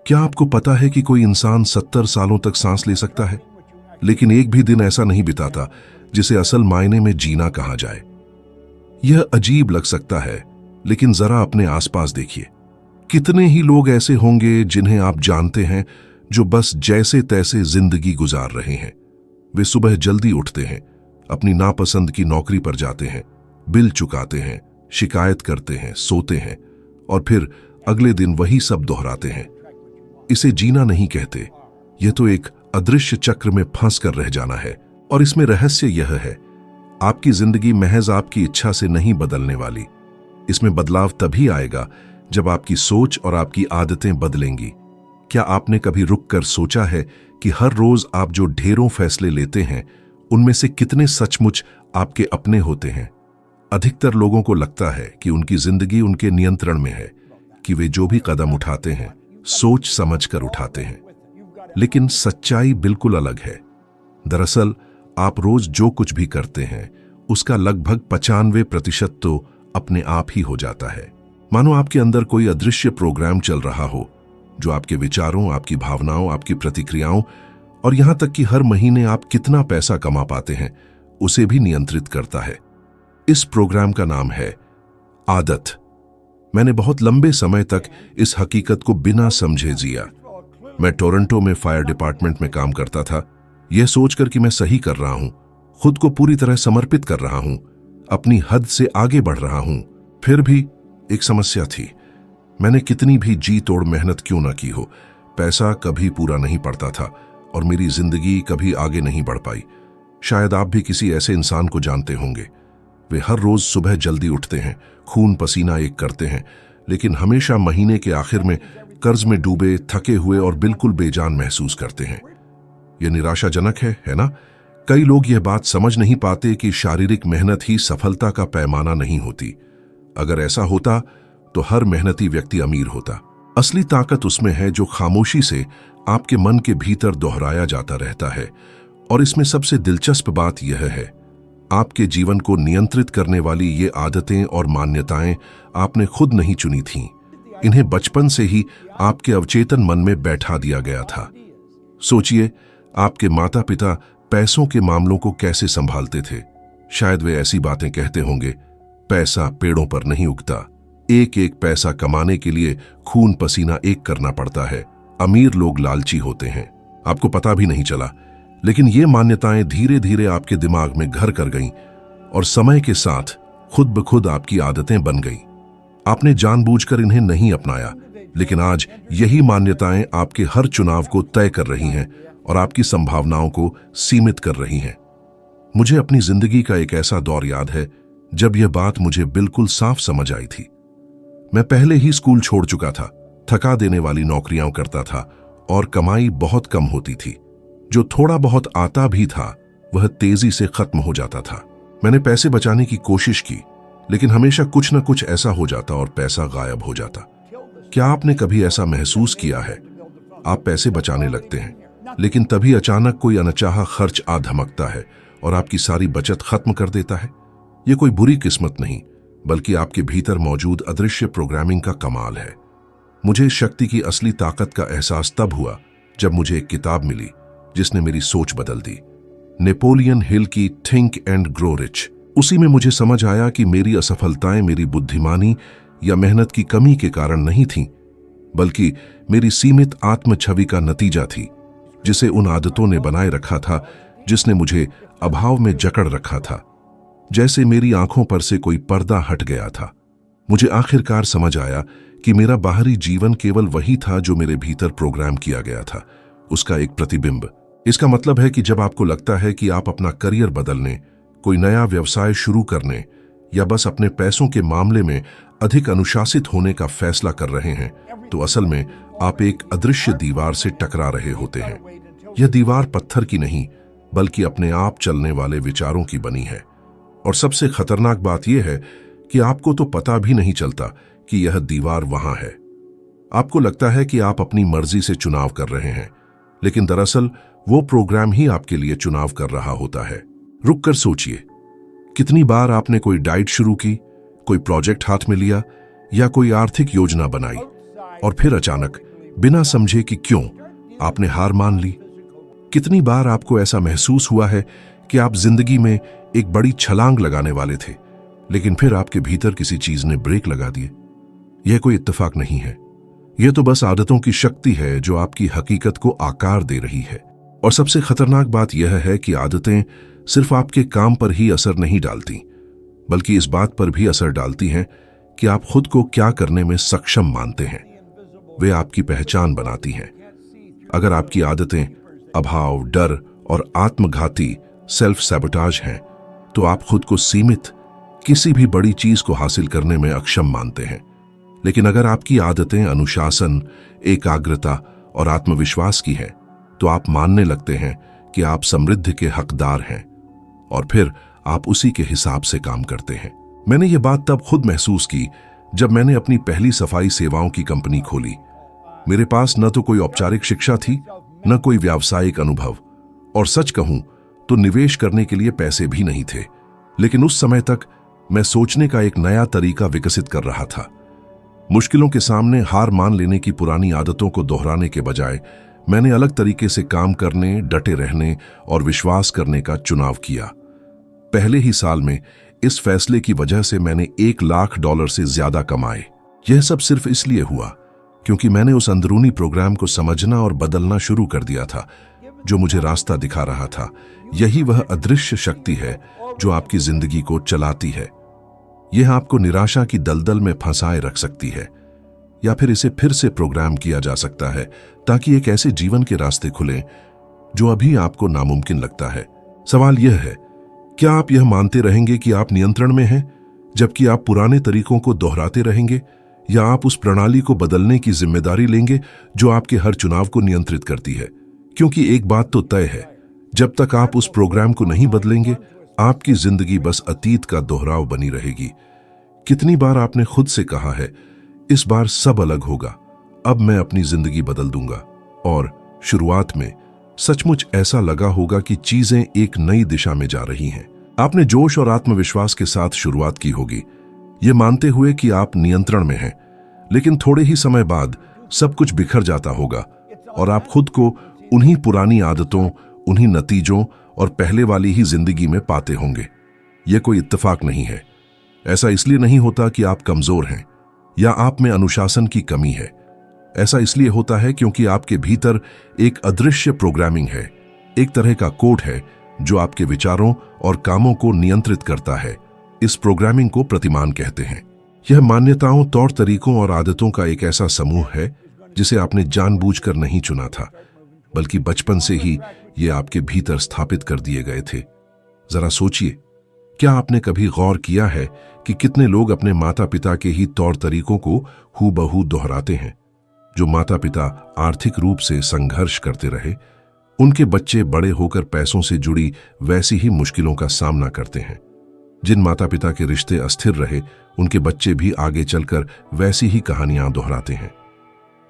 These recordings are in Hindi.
क्या आपको पता है कि कोई इंसान 70 सालों तक सांस ले सकता है, लेकिन एक भी दिन ऐसा नहीं बिताता जिसे असल मायने में जीना कहा जाए। यह अजीब लग सकता है, लेकिन जरा अपने आसपास देखिए। कितने ही लोग ऐसे होंगे जिन्हें आप जानते हैं जो बस जैसे तैसे जिंदगी गुजार रहे हैं। वे सुबह जल्दी उठते हैं, अपनी नापसंद की नौकरी पर जाते हैं, बिल चुकाते हैं, शिकायत करते हैं, सोते हैं और फिर अगले दिन वही सब दोहराते हैं। इसे जीना नहीं कहते, यह तो एक अदृश्य चक्र में फंस कर रह जाना है। और इसमें रहस्य यह है, आपकी जिंदगी महज आपकी इच्छा से नहीं बदलने वाली। इसमें बदलाव तभी आएगा जब आपकी सोच और आपकी आदतें बदलेंगी। क्या आपने कभी रुककर सोचा है कि हर रोज आप जो ढेरों फैसले लेते हैं, उनमें से कितने सचमुच आपके अपने होते हैं? अधिकतर लोगों को लगता है कि उनकी जिंदगी उनके नियंत्रण में है, कि वे जो भी कदम उठाते हैं सोच समझकर उठाते हैं। लेकिन सच्चाई बिल्कुल अलग है। दरअसल आप रोज जो कुछ भी करते हैं उसका लगभग 95% तो अपने आप ही हो जाता है। मानो आपके अंदर कोई अदृश्य प्रोग्राम चल रहा हो जो आपके विचारों, आपकी भावनाओं, आपकी प्रतिक्रियाओं और यहां तक कि हर महीने आप कितना पैसा कमा पाते हैं उसे भी नियंत्रित करता है। इस प्रोग्राम का नाम है आदत। मैंने बहुत लंबे समय तक इस हकीकत को बिना समझे जिया। मैं टोरंटो में फायर डिपार्टमेंट में काम करता था, यह सोचकर कि मैं सही कर रहा हूं, खुद को पूरी तरह समर्पित कर रहा हूं, अपनी हद से आगे बढ़ रहा हूं। फिर भी एक समस्या थी। मैंने कितनी भी जी तोड़ मेहनत क्यों ना की हो, पैसा कभी पूरा नहीं पड़ता था और मेरी जिंदगी कभी आगे नहीं बढ़ पाई। शायद आप भी किसी ऐसे इंसान को जानते होंगे। वे हर रोज सुबह जल्दी उठते हैं, खून पसीना एक करते हैं, लेकिन हमेशा महीने के आखिर में कर्ज में डूबे, थके हुए और बिल्कुल बेजान महसूस करते हैं। यह निराशाजनक है ना? कई लोग यह बात समझ नहीं पाते कि शारीरिक मेहनत ही सफलता का पैमाना नहीं होती। अगर ऐसा होता तो हर मेहनती व्यक्ति अमीर होता। असली ताकत उसमें है जो खामोशी से आपके मन के भीतर दोहराया जाता रहता है। और इसमें सबसे दिलचस्प बात यह है, आपके जीवन को नियंत्रित करने वाली ये आदतें और मान्यताएं आपने खुद नहीं चुनी थीं। इन्हें बचपन से ही आपके अवचेतन मन में बैठा दिया गया था। सोचिए, आपके माता पिता पैसों के मामलों को कैसे संभालते थे। शायद वे ऐसी बातें कहते होंगे, पैसा पेड़ों पर नहीं उगता, एक एक पैसा कमाने के लिए खून पसीना एक करना पड़ता है, अमीर लोग लालची होते हैं। आपको पता भी नहीं चला, लेकिन ये मान्यताएं धीरे धीरे आपके दिमाग में घर कर गईं और समय के साथ खुद ब खुद आपकी आदतें बन गईं। आपने जानबूझकर इन्हें नहीं अपनाया, लेकिन आज यही मान्यताएं आपके हर चुनाव को तय कर रही हैं और आपकी संभावनाओं को सीमित कर रही हैं। मुझे अपनी जिंदगी का एक ऐसा दौर याद है जब यह बात मुझे बिल्कुल साफ समझ आई थी। मैं पहले ही स्कूल छोड़ चुका था, थका देने वाली नौकरियां करता था और कमाई बहुत कम होती थी। जो थोड़ा बहुत आता भी था वह तेजी से खत्म हो जाता था। मैंने पैसे बचाने की कोशिश की, लेकिन हमेशा कुछ न कुछ ऐसा हो जाता और पैसा गायब हो जाता। क्या आपने कभी ऐसा महसूस किया है? आप पैसे बचाने लगते हैं, लेकिन तभी अचानक कोई अनचाहा खर्च आ धमकता है और आपकी सारी बचत खत्म कर देता है। यह कोई बुरी किस्मत नहीं, बल्कि आपके भीतर मौजूद अदृश्य प्रोग्रामिंग का कमाल है। मुझे इस शक्ति की असली ताकत का एहसास तब हुआ जब मुझे एक किताब मिली जिसने मेरी सोच बदल दी। नेपोलियन हिल की थिंक एंड ग्रो रिच। उसी में मुझे समझ आया कि मेरी असफलताएं मेरी बुद्धिमानी या मेहनत की कमी के कारण नहीं थीं, बल्कि मेरी सीमित आत्म छवि का नतीजा थी, जिसे उन आदतों ने बनाए रखा था जिसने मुझे अभाव में जकड़ रखा था। जैसे मेरी आंखों पर से कोई पर्दा हट गया था। मुझे आखिरकार समझ आया कि मेरा बाहरी जीवन केवल वही था जो मेरे भीतर प्रोग्राम किया गया था, उसका एक प्रतिबिंब। इसका मतलब है कि जब आपको लगता है कि आप अपना करियर बदलने, कोई नया व्यवसाय शुरू करने या बस अपने पैसों के मामले में अधिक अनुशासित होने का फैसला कर रहे हैं, तो असल में आप एक अदृश्य दीवार से टकरा रहे होते हैं। यह दीवार पत्थर की नहीं, बल्कि अपने आप चलने वाले विचारों की बनी है। और सबसे खतरनाक बात यह है कि आपको तो पता भी नहीं चलता कि यह दीवार वहां है। आपको लगता है कि आप अपनी मर्जी से चुनाव कर रहे हैं, लेकिन दरअसल वो प्रोग्राम ही आपके लिए चुनाव कर रहा होता है। रुक कर सोचिए, कितनी बार आपने कोई डाइट शुरू की, कोई प्रोजेक्ट हाथ में लिया या कोई आर्थिक योजना बनाई और फिर अचानक बिना समझे कि क्यों आपने हार मान ली। कितनी बार आपको ऐसा महसूस हुआ है कि आप जिंदगी में एक बड़ी छलांग लगाने वाले थे, लेकिन फिर आपके भीतर किसी चीज ने ब्रेक लगा दिए। यह कोई इत्तेफाक नहीं है, यह तो बस आदतों की शक्ति है जो आपकी हकीकत को आकार दे रही है। और सबसे खतरनाक बात यह है कि आदतें सिर्फ आपके काम पर ही असर नहीं डालती, बल्कि इस बात पर भी असर डालती हैं कि आप खुद को क्या करने में सक्षम मानते हैं। वे आपकी पहचान बनाती हैं। अगर आपकी आदतें अभाव, डर और आत्मघाती सेल्फ सैबोटाज हैं, तो आप खुद को सीमित, किसी भी बड़ी चीज को हासिल करने में अक्षम मानते हैं। लेकिन अगर आपकी आदतें अनुशासन, एकाग्रता और आत्मविश्वास की हैं, तो आप मानने लगते हैं कि आप समृद्धि के हकदार हैं, और फिर आप उसी के हिसाब से काम करते हैं। मैंने ये बात तब खुद महसूस की जब मैंने अपनी पहली सफाई सेवाओं की कंपनी खोली। मेरे पास न तो कोई औपचारिक शिक्षा थी, न कोई व्यावसायिक अनुभव, और सच कहूं तो निवेश करने के लिए पैसे भी नहीं थे। लेकिन उस समय तक मैं सोचने का एक नया तरीका विकसित कर रहा था। मुश्किलों के सामने हार मान लेने की पुरानी आदतों को दोहराने के बजाय मैंने अलग तरीके से काम करने, डटे रहने और विश्वास करने का चुनाव किया। पहले ही साल में इस फैसले की वजह से मैंने $1,00,000 से ज्यादा कमाए। यह सब सिर्फ इसलिए हुआ क्योंकि मैंने उस अंदरूनी प्रोग्राम को समझना और बदलना शुरू कर दिया था जो मुझे रास्ता दिखा रहा था। यही वह अदृश्य शक्ति है जो आपकी जिंदगी को चलाती है। यह आपको निराशा की दलदल में फंसाए रख सकती है, या फिर इसे फिर से प्रोग्राम किया जा सकता है ताकि एक ऐसे जीवन के रास्ते खुलें जो अभी आपको नामुमकिन लगता है। सवाल यह है, क्या आप यह मानते रहेंगे कि आप नियंत्रण में हैं, जबकि आप पुराने तरीकों को दोहराते रहेंगे, या आप उस प्रणाली को बदलने की जिम्मेदारी लेंगे जो आपके हर चुनाव को नियंत्रित करती है? क्योंकि एक बात तो तय है, जब तक आप उस प्रोग्राम को नहीं बदलेंगे, आपकी जिंदगी बस अतीत का दोहराव बनी रहेगी। कितनी बार आपने खुद से कहा है, इस बार सब अलग होगा, अब मैं अपनी जिंदगी बदल दूंगा, और शुरुआत में सचमुच ऐसा लगा होगा कि चीजें एक नई दिशा में जा रही हैं। आपने जोश और आत्मविश्वास के साथ शुरुआत की होगी, ये मानते हुए कि आप नियंत्रण में हैं, लेकिन थोड़े ही समय बाद सब कुछ बिखर जाता होगा और आप खुद को उन्हीं पुरानी आदतों, उन्हीं नतीजों और पहले वाली ही जिंदगी में पाते होंगे। यह कोई इत्तेफाक नहीं है। ऐसा इसलिए नहीं होता कि आप कमजोर हैं या आप में अनुशासन की कमी है। ऐसा इसलिए होता है क्योंकि आपके भीतर एक अदृश्य प्रोग्रामिंग है, एक तरह का कोड है जो आपके विचारों और कामों को नियंत्रित करता है। इस प्रोग्रामिंग को प्रतिमान कहते हैं। यह मान्यताओं, तौर तरीकों और आदतों का एक ऐसा समूह है जिसे आपने जानबूझकर नहीं चुना था, बल्कि बचपन से ही ये आपके भीतर स्थापित कर दिए गए थे। जरा सोचिए, क्या आपने कभी गौर किया है कि कितने लोग अपने माता पिता के ही तौर तरीकों को हूबहू दोहराते हैं? जो माता पिता आर्थिक रूप से संघर्ष करते रहे, उनके बच्चे बड़े होकर पैसों से जुड़ी वैसी ही मुश्किलों का सामना करते हैं। जिन माता पिता के रिश्ते अस्थिर रहे, उनके बच्चे भी आगे चलकर वैसी ही कहानियां दोहराते हैं।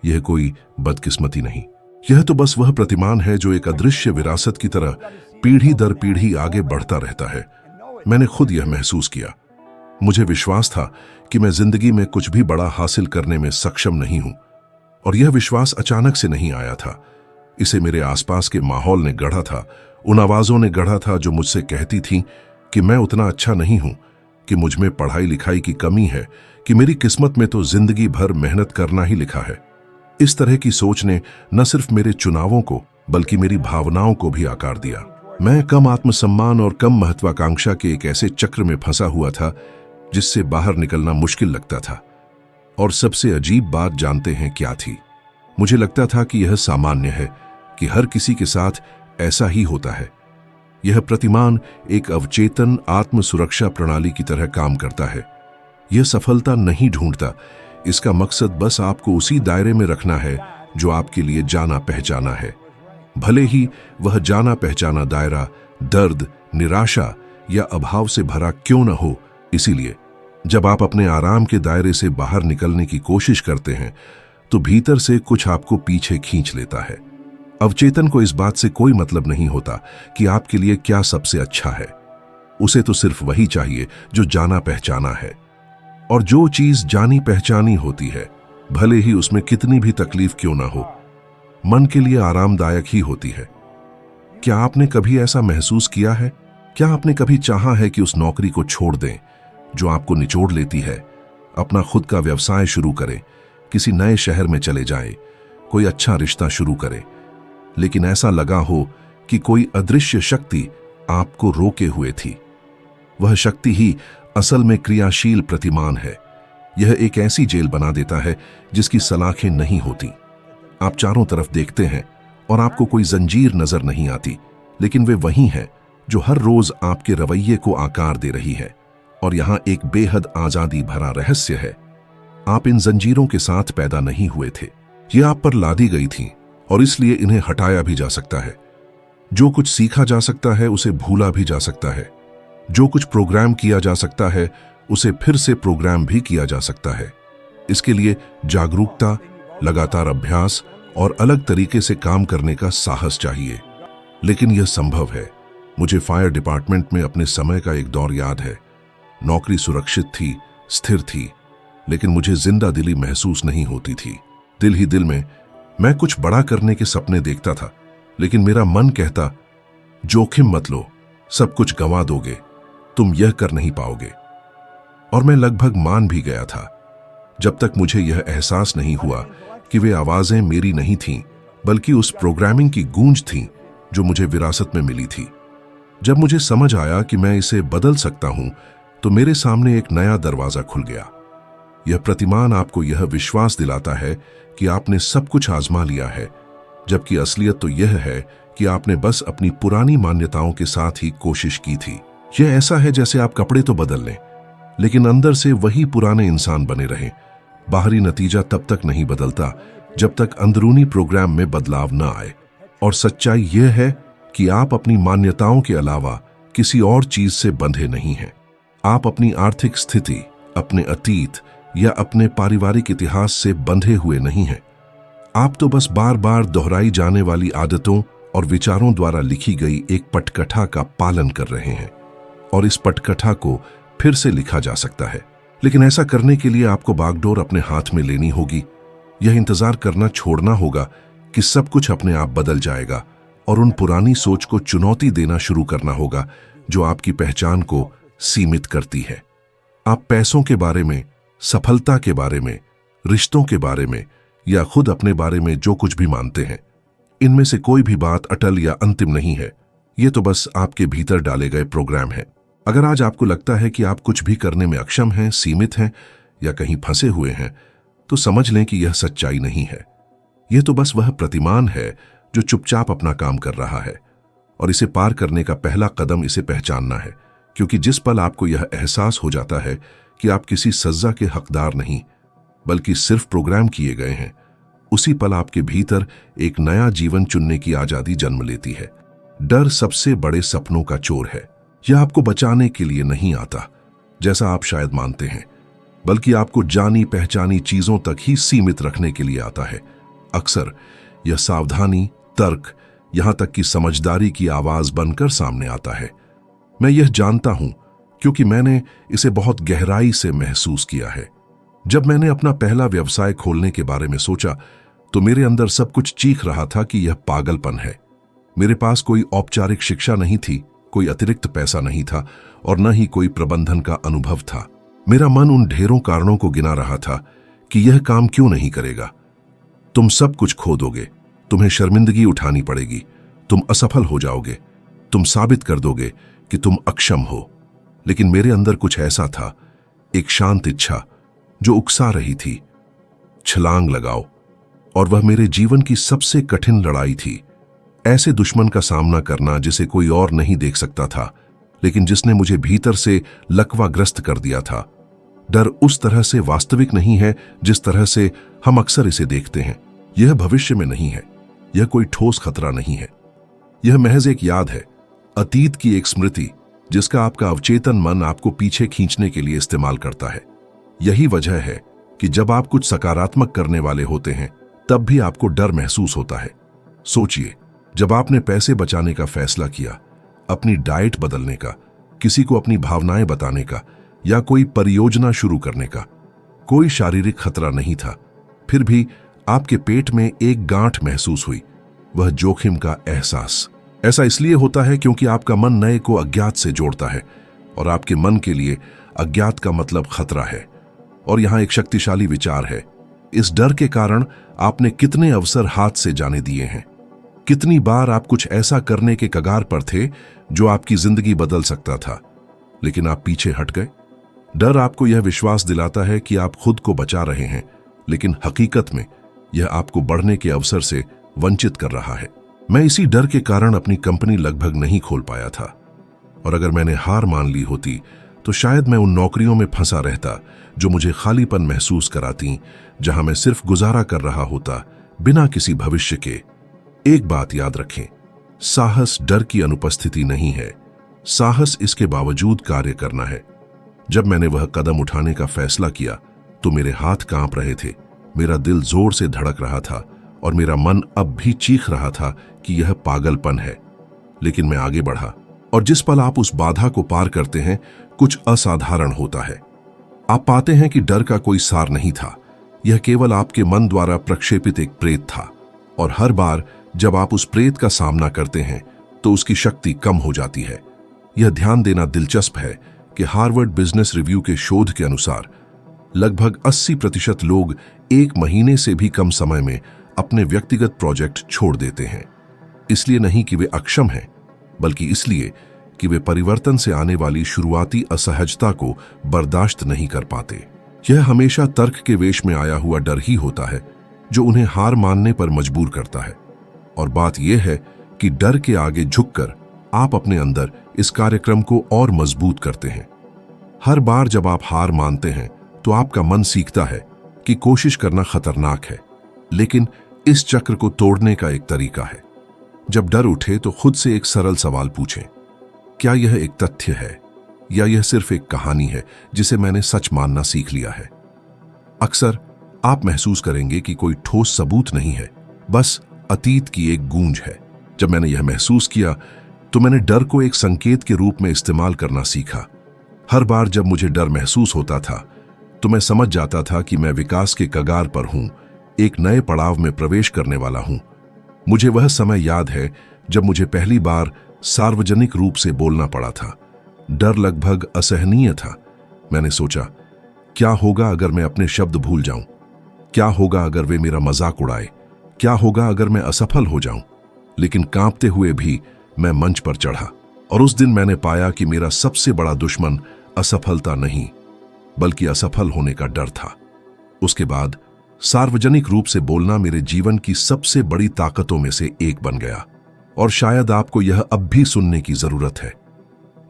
यह कोई बदकिस्मती नहीं, यह तो बस वह प्रतिमान है जो एक अदृश्य विरासत की तरह पीढ़ी दर पीढ़ी आगे बढ़ता रहता है। मैंने खुद यह महसूस किया। मुझे विश्वास था कि मैं जिंदगी में कुछ भी बड़ा हासिल करने में सक्षम नहीं हूं, और यह विश्वास अचानक से नहीं आया था। इसे मेरे आसपास के माहौल ने गढ़ा था, उन आवाजों ने गढ़ा था जो मुझसे कहती थीं कि मैं उतना अच्छा नहीं हूं, कि मुझ में पढ़ाई लिखाई की कमी है, कि मेरी किस्मत में तो जिंदगी भर मेहनत करना ही लिखा है। इस तरह की सोच ने न सिर्फ मेरे चुनावों को बल्कि मेरी भावनाओं को भी आकार दिया। मैं कम आत्मसम्मान और कम महत्वाकांक्षा के एक ऐसे चक्र में फंसा हुआ था जिससे बाहर निकलना मुश्किल लगता था। और सबसे अजीब बात जानते हैं क्या थी? मुझे लगता था कि यह सामान्य है, कि हर किसी के साथ ऐसा ही होता है। यह प्रतिमान एक अवचेतन आत्म सुरक्षा प्रणाली की तरह काम करता है। यह सफलता नहीं ढूंढता, इसका मकसद बस आपको उसी दायरे में रखना है जो आपके लिए जाना पहचाना है, भले ही वह जाना पहचाना दायरा दर्द, निराशा या अभाव से भरा क्यों न हो। इसीलिए जब आप अपने आराम के दायरे से बाहर निकलने की कोशिश करते हैं, तो भीतर से कुछ आपको पीछे खींच लेता है। अवचेतन को इस बात से कोई मतलब नहीं होता कि आपके लिए क्या सबसे अच्छा है। उसे तो सिर्फ वही चाहिए जो जाना पहचाना है। और जो चीज जानी पहचानी होती है, भले ही उसमें कितनी भी तकलीफ क्यों ना हो, मन के लिए आरामदायक ही होती है। क्या आपने कभी ऐसा महसूस किया है? क्या आपने कभी चाहा है कि उस नौकरी को छोड़ दें जो आपको निचोड़ लेती है, अपना खुद का व्यवसाय शुरू करें, किसी नए शहर में चले जाएं, कोई अच्छा रिश्ता शुरू करें, लेकिन ऐसा लगा हो कि कोई अदृश्य शक्ति आपको रोके हुए थी? वह शक्ति ही असल में क्रियाशील प्रतिमान है। यह एक ऐसी जेल बना देता है जिसकी सलाखें नहीं होती। आप चारों तरफ देखते हैं और आपको कोई जंजीर नजर नहीं आती, लेकिन वे वही हैं जो हर रोज आपके रवैये को आकार दे रही है। और यहां एक बेहद आजादी भरा रहस्य है। आप इन जंजीरों के साथ पैदा नहीं हुए थे, ये आप पर लादी गई थी और इसलिए इन्हें हटाया भी जा सकता है। जो कुछ सीखा जा सकता है उसे भूला भी जा सकता है। जो कुछ प्रोग्राम किया जा सकता है उसे फिर से प्रोग्राम भी किया जा सकता है। इसके लिए जागरूकता, लगातार अभ्यास और अलग तरीके से काम करने का साहस चाहिए। लेकिन यह संभव है। मुझे फायर डिपार्टमेंट में अपने समय का एक दौर याद है। नौकरी सुरक्षित थी, स्थिर थी, लेकिन मुझे जिंदा दिली महसूस नहीं होती थी। दिल ही दिल में मैं कुछ बड़ा करने के सपने देखता था, लेकिन मेरा मन कहता, जोखिम मत लो, सब कुछ गंवा दोगे, तुम यह कर नहीं पाओगे। और मैं लगभग मान भी गया था, जब तक मुझे यह एहसास नहीं हुआ कि वे आवाजें मेरी नहीं थीं, बल्कि उस प्रोग्रामिंग की गूंज थी जो मुझे विरासत में मिली थी। जब मुझे समझ आया कि मैं इसे बदल सकता हूं, तो मेरे सामने एक नया दरवाजा खुल गया। यह प्रतिमान आपको यह विश्वास दिलाता है कि आपने सब कुछ आजमा लिया है, जबकि असलियत तो यह है कि आपने बस अपनी पुरानी मान्यताओं के साथ ही कोशिश की थी। यह ऐसा है जैसे आप कपड़े तो बदल लें, लेकिन अंदर से वही पुराने इंसान बने रहें। बाहरी नतीजा तब तक नहीं बदलता जब तक अंदरूनी प्रोग्राम में बदलाव न आए। और सच्चाई यह है कि आप अपनी मान्यताओं के अलावा किसी और चीज से बंधे नहीं हैं। आप अपनी आर्थिक स्थिति, अपने अतीत या अपने पारिवारिक इतिहास से बंधे हुए नहीं हैं। आप तो बस बार बार दोहराई जाने वाली आदतों और विचारों द्वारा लिखी गई एक पटकथा का पालन कर रहे हैं। और इस पटकथा को फिर से लिखा जा सकता है, लेकिन ऐसा करने के लिए आपको बागडोर अपने हाथ में लेनी होगी। यह इंतजार करना छोड़ना होगा कि सब कुछ अपने आप बदल जाएगा, और उन पुरानी सोच को चुनौती देना शुरू करना होगा जो आपकी पहचान को सीमित करती है। आप पैसों के बारे में, सफलता के बारे में, रिश्तों के बारे में या खुद अपने बारे में जो कुछ भी मानते हैं, इनमें से कोई भी बात अटल या अंतिम नहीं है। ये तो बस आपके भीतर डाले गए प्रोग्राम है। अगर आज आपको लगता है कि आप कुछ भी करने में अक्षम हैं, सीमित हैं या कहीं फंसे हुए हैं, तो समझ लें कि यह सच्चाई नहीं है। यह तो बस वह प्रतिमान है जो चुपचाप अपना काम कर रहा है। और इसे पार करने का पहला कदम इसे पहचानना है, क्योंकि जिस पल आपको यह एहसास हो जाता है कि आप किसी सजा के हकदार नहीं, बल्कि सिर्फ प्रोग्राम किए गए हैं, उसी पल आपके भीतर एक नया जीवन चुनने की आजादी जन्म लेती है। डर सबसे बड़े सपनों का चोर है। यह आपको बचाने के लिए नहीं आता, जैसा आप शायद मानते हैं, बल्कि आपको जानी पहचानी चीजों तक ही सीमित रखने के लिए आता है। अक्सर यह सावधानी, तर्क, यहां तक कि समझदारी की आवाज बनकर सामने आता है। मैं यह जानता हूं क्योंकि मैंने इसे बहुत गहराई से महसूस किया है। जब मैंने अपना पहला व्यवसाय खोलने के बारे में सोचा, तो मेरे अंदर सब कुछ चीख रहा था कि यह पागलपन है। मेरे पास कोई औपचारिक शिक्षा नहीं थी, कोई अतिरिक्त पैसा नहीं था और न ही कोई प्रबंधन का अनुभव था। मेरा मन उन ढेरों कारणों को गिना रहा था कि यह काम क्यों नहीं करेगा। तुम सब कुछ खो दोगे, तुम्हें शर्मिंदगी उठानी पड़ेगी, तुम असफल हो जाओगे, तुम साबित कर दोगे कि तुम अक्षम हो। लेकिन मेरे अंदर कुछ ऐसा था, एक शांत इच्छा जो उकसा रही थी, छलांग लगाओ। और वह मेरे जीवन की सबसे कठिन लड़ाई थी। ऐसे दुश्मन का सामना करना जिसे कोई और नहीं देख सकता था, लेकिन जिसने मुझे भीतर से लकवाग्रस्त कर दिया था। डर उस तरह से वास्तविक नहीं है जिस तरह से हम अक्सर इसे देखते हैं। यह भविष्य में नहीं है, यह कोई ठोस खतरा नहीं है। यह महज एक याद है, अतीत की एक स्मृति जिसका आपका अवचेतन मन आपको पीछे खींचने के लिए इस्तेमाल करता है। यही वजह है कि जब आप कुछ सकारात्मक करने वाले होते हैं, तब भी आपको डर महसूस होता है। सोचिए, जब आपने पैसे बचाने का फैसला किया, अपनी डाइट बदलने का, किसी को अपनी भावनाएं बताने का या कोई परियोजना शुरू करने का, कोई शारीरिक खतरा नहीं था, फिर भी आपके पेट में एक गांठ महसूस हुई, वह जोखिम का एहसास। ऐसा इसलिए होता है क्योंकि आपका मन नए को अज्ञात से जोड़ता है और आपके मन के लिए अज्ञात का मतलब खतरा है। और यहां एक शक्तिशाली विचार है, इस डर के कारण आपने कितने अवसर हाथ से जाने दिए हैं। कितनी बार आप कुछ ऐसा करने के कगार पर थे जो आपकी जिंदगी बदल सकता था, लेकिन आप पीछे हट गए। डर आपको यह विश्वास दिलाता है कि आप खुद को बचा रहे हैं, लेकिन हकीकत में यह आपको बढ़ने के अवसर से वंचित कर रहा है। मैं इसी डर के कारण अपनी कंपनी लगभग नहीं खोल पाया था, और अगर मैंने हार मान ली होती तो शायद मैं उन नौकरियों में फंसा रहता जो मुझे खालीपन महसूस कराती, जहां मैं सिर्फ गुजारा कर रहा होता बिना किसी भविष्य के। एक बात याद रखें, साहस डर की अनुपस्थिति नहीं है, साहस इसके बावजूद कार्य करना है। जब मैंने वह कदम उठाने का फैसला किया तो मेरे हाथ कांप रहे थे, मेरा दिल जोर से धड़क रहा था और मेरा मन अब भी चीख रहा था कि यह पागलपन है। लेकिन मैं आगे बढ़ा, और जिस पल आप उस बाधा को पार करते हैं कुछ असाधारण होता है। आप पाते हैं कि डर का कोई सार नहीं था, यह केवल आपके मन द्वारा प्रक्षेपित एक प्रेत था। और हर बार जब आप उस प्रेत का सामना करते हैं तो उसकी शक्ति कम हो जाती है। यह ध्यान देना दिलचस्प है कि हार्वर्ड बिजनेस रिव्यू के शोध के अनुसार लगभग 80% लोग 1 महीने से भी कम समय में अपने व्यक्तिगत प्रोजेक्ट छोड़ देते हैं। इसलिए नहीं कि वे अक्षम हैं, बल्कि इसलिए कि वे परिवर्तन से आने वाली शुरुआती असहजता को बर्दाश्त नहीं कर पाते। यह हमेशा तर्क के वेश में आया हुआ डर ही होता है जो उन्हें हार मानने पर मजबूर करता है। और बात यह है कि डर के आगे झुककर आप अपने अंदर इस कार्यक्रम को और मजबूत करते हैं। हर बार जब आप हार मानते हैं तो आपका मन सीखता है कि कोशिश करना खतरनाक है, लेकिन इस चक्र को तोड़ने का एक तरीका है। जब डर उठे तो खुद से एक सरल सवाल पूछें, क्या यह एक तथ्य है या यह सिर्फ एक कहानी है जिसे मैंने सच मानना सीख लिया है? अक्सर आप महसूस करेंगे कि कोई ठोस सबूत नहीं है, बस अतीत की एक गूंज है। जब मैंने यह महसूस किया तो मैंने डर को एक संकेत के रूप में इस्तेमाल करना सीखा। हर बार जब मुझे डर महसूस होता था तो मैं समझ जाता था कि मैं विकास के कगार पर हूं, एक नए पड़ाव में प्रवेश करने वाला हूं। मुझे वह समय याद है जब मुझे पहली बार सार्वजनिक रूप से बोलना पड़ा था। डर लगभग असहनीय था। मैंने सोचा, क्या होगा अगर मैं अपने शब्द भूल जाऊं? क्या होगा अगर वे मेरा मजाक उड़ाए? क्या होगा अगर मैं असफल हो जाऊं? लेकिन कांपते हुए भी मैं मंच पर चढ़ा, और उस दिन मैंने पाया कि मेरा सबसे बड़ा दुश्मन असफलता नहीं, बल्कि असफल होने का डर था। उसके बाद सार्वजनिक रूप से बोलना मेरे जीवन की सबसे बड़ी ताकतों में से एक बन गया। और शायद आपको यह अब भी सुनने की जरूरत है,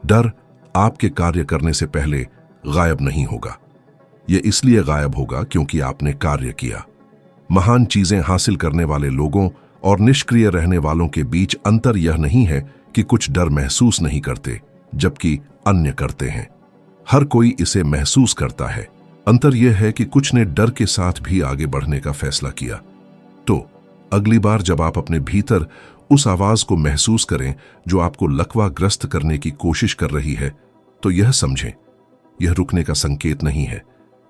डर आपके कार्य करने से पहले गायब नहीं होगा। यह इसलिए गायब होगा क्योंकि आपने कार्य किया। महान चीजें हासिल करने वाले लोगों और निष्क्रिय रहने वालों के बीच अंतर यह नहीं है कि कुछ डर महसूस नहीं करते जबकि अन्य करते हैं। हर कोई इसे महसूस करता है। अंतर यह है कि कुछ ने डर के साथ भी आगे बढ़ने का फैसला किया। तो अगली बार जब आप अपने भीतर उस आवाज को महसूस करें जो आपको लकवाग्रस्त करने की कोशिश कर रही है, तो यह समझें, यह रुकने का संकेत नहीं है।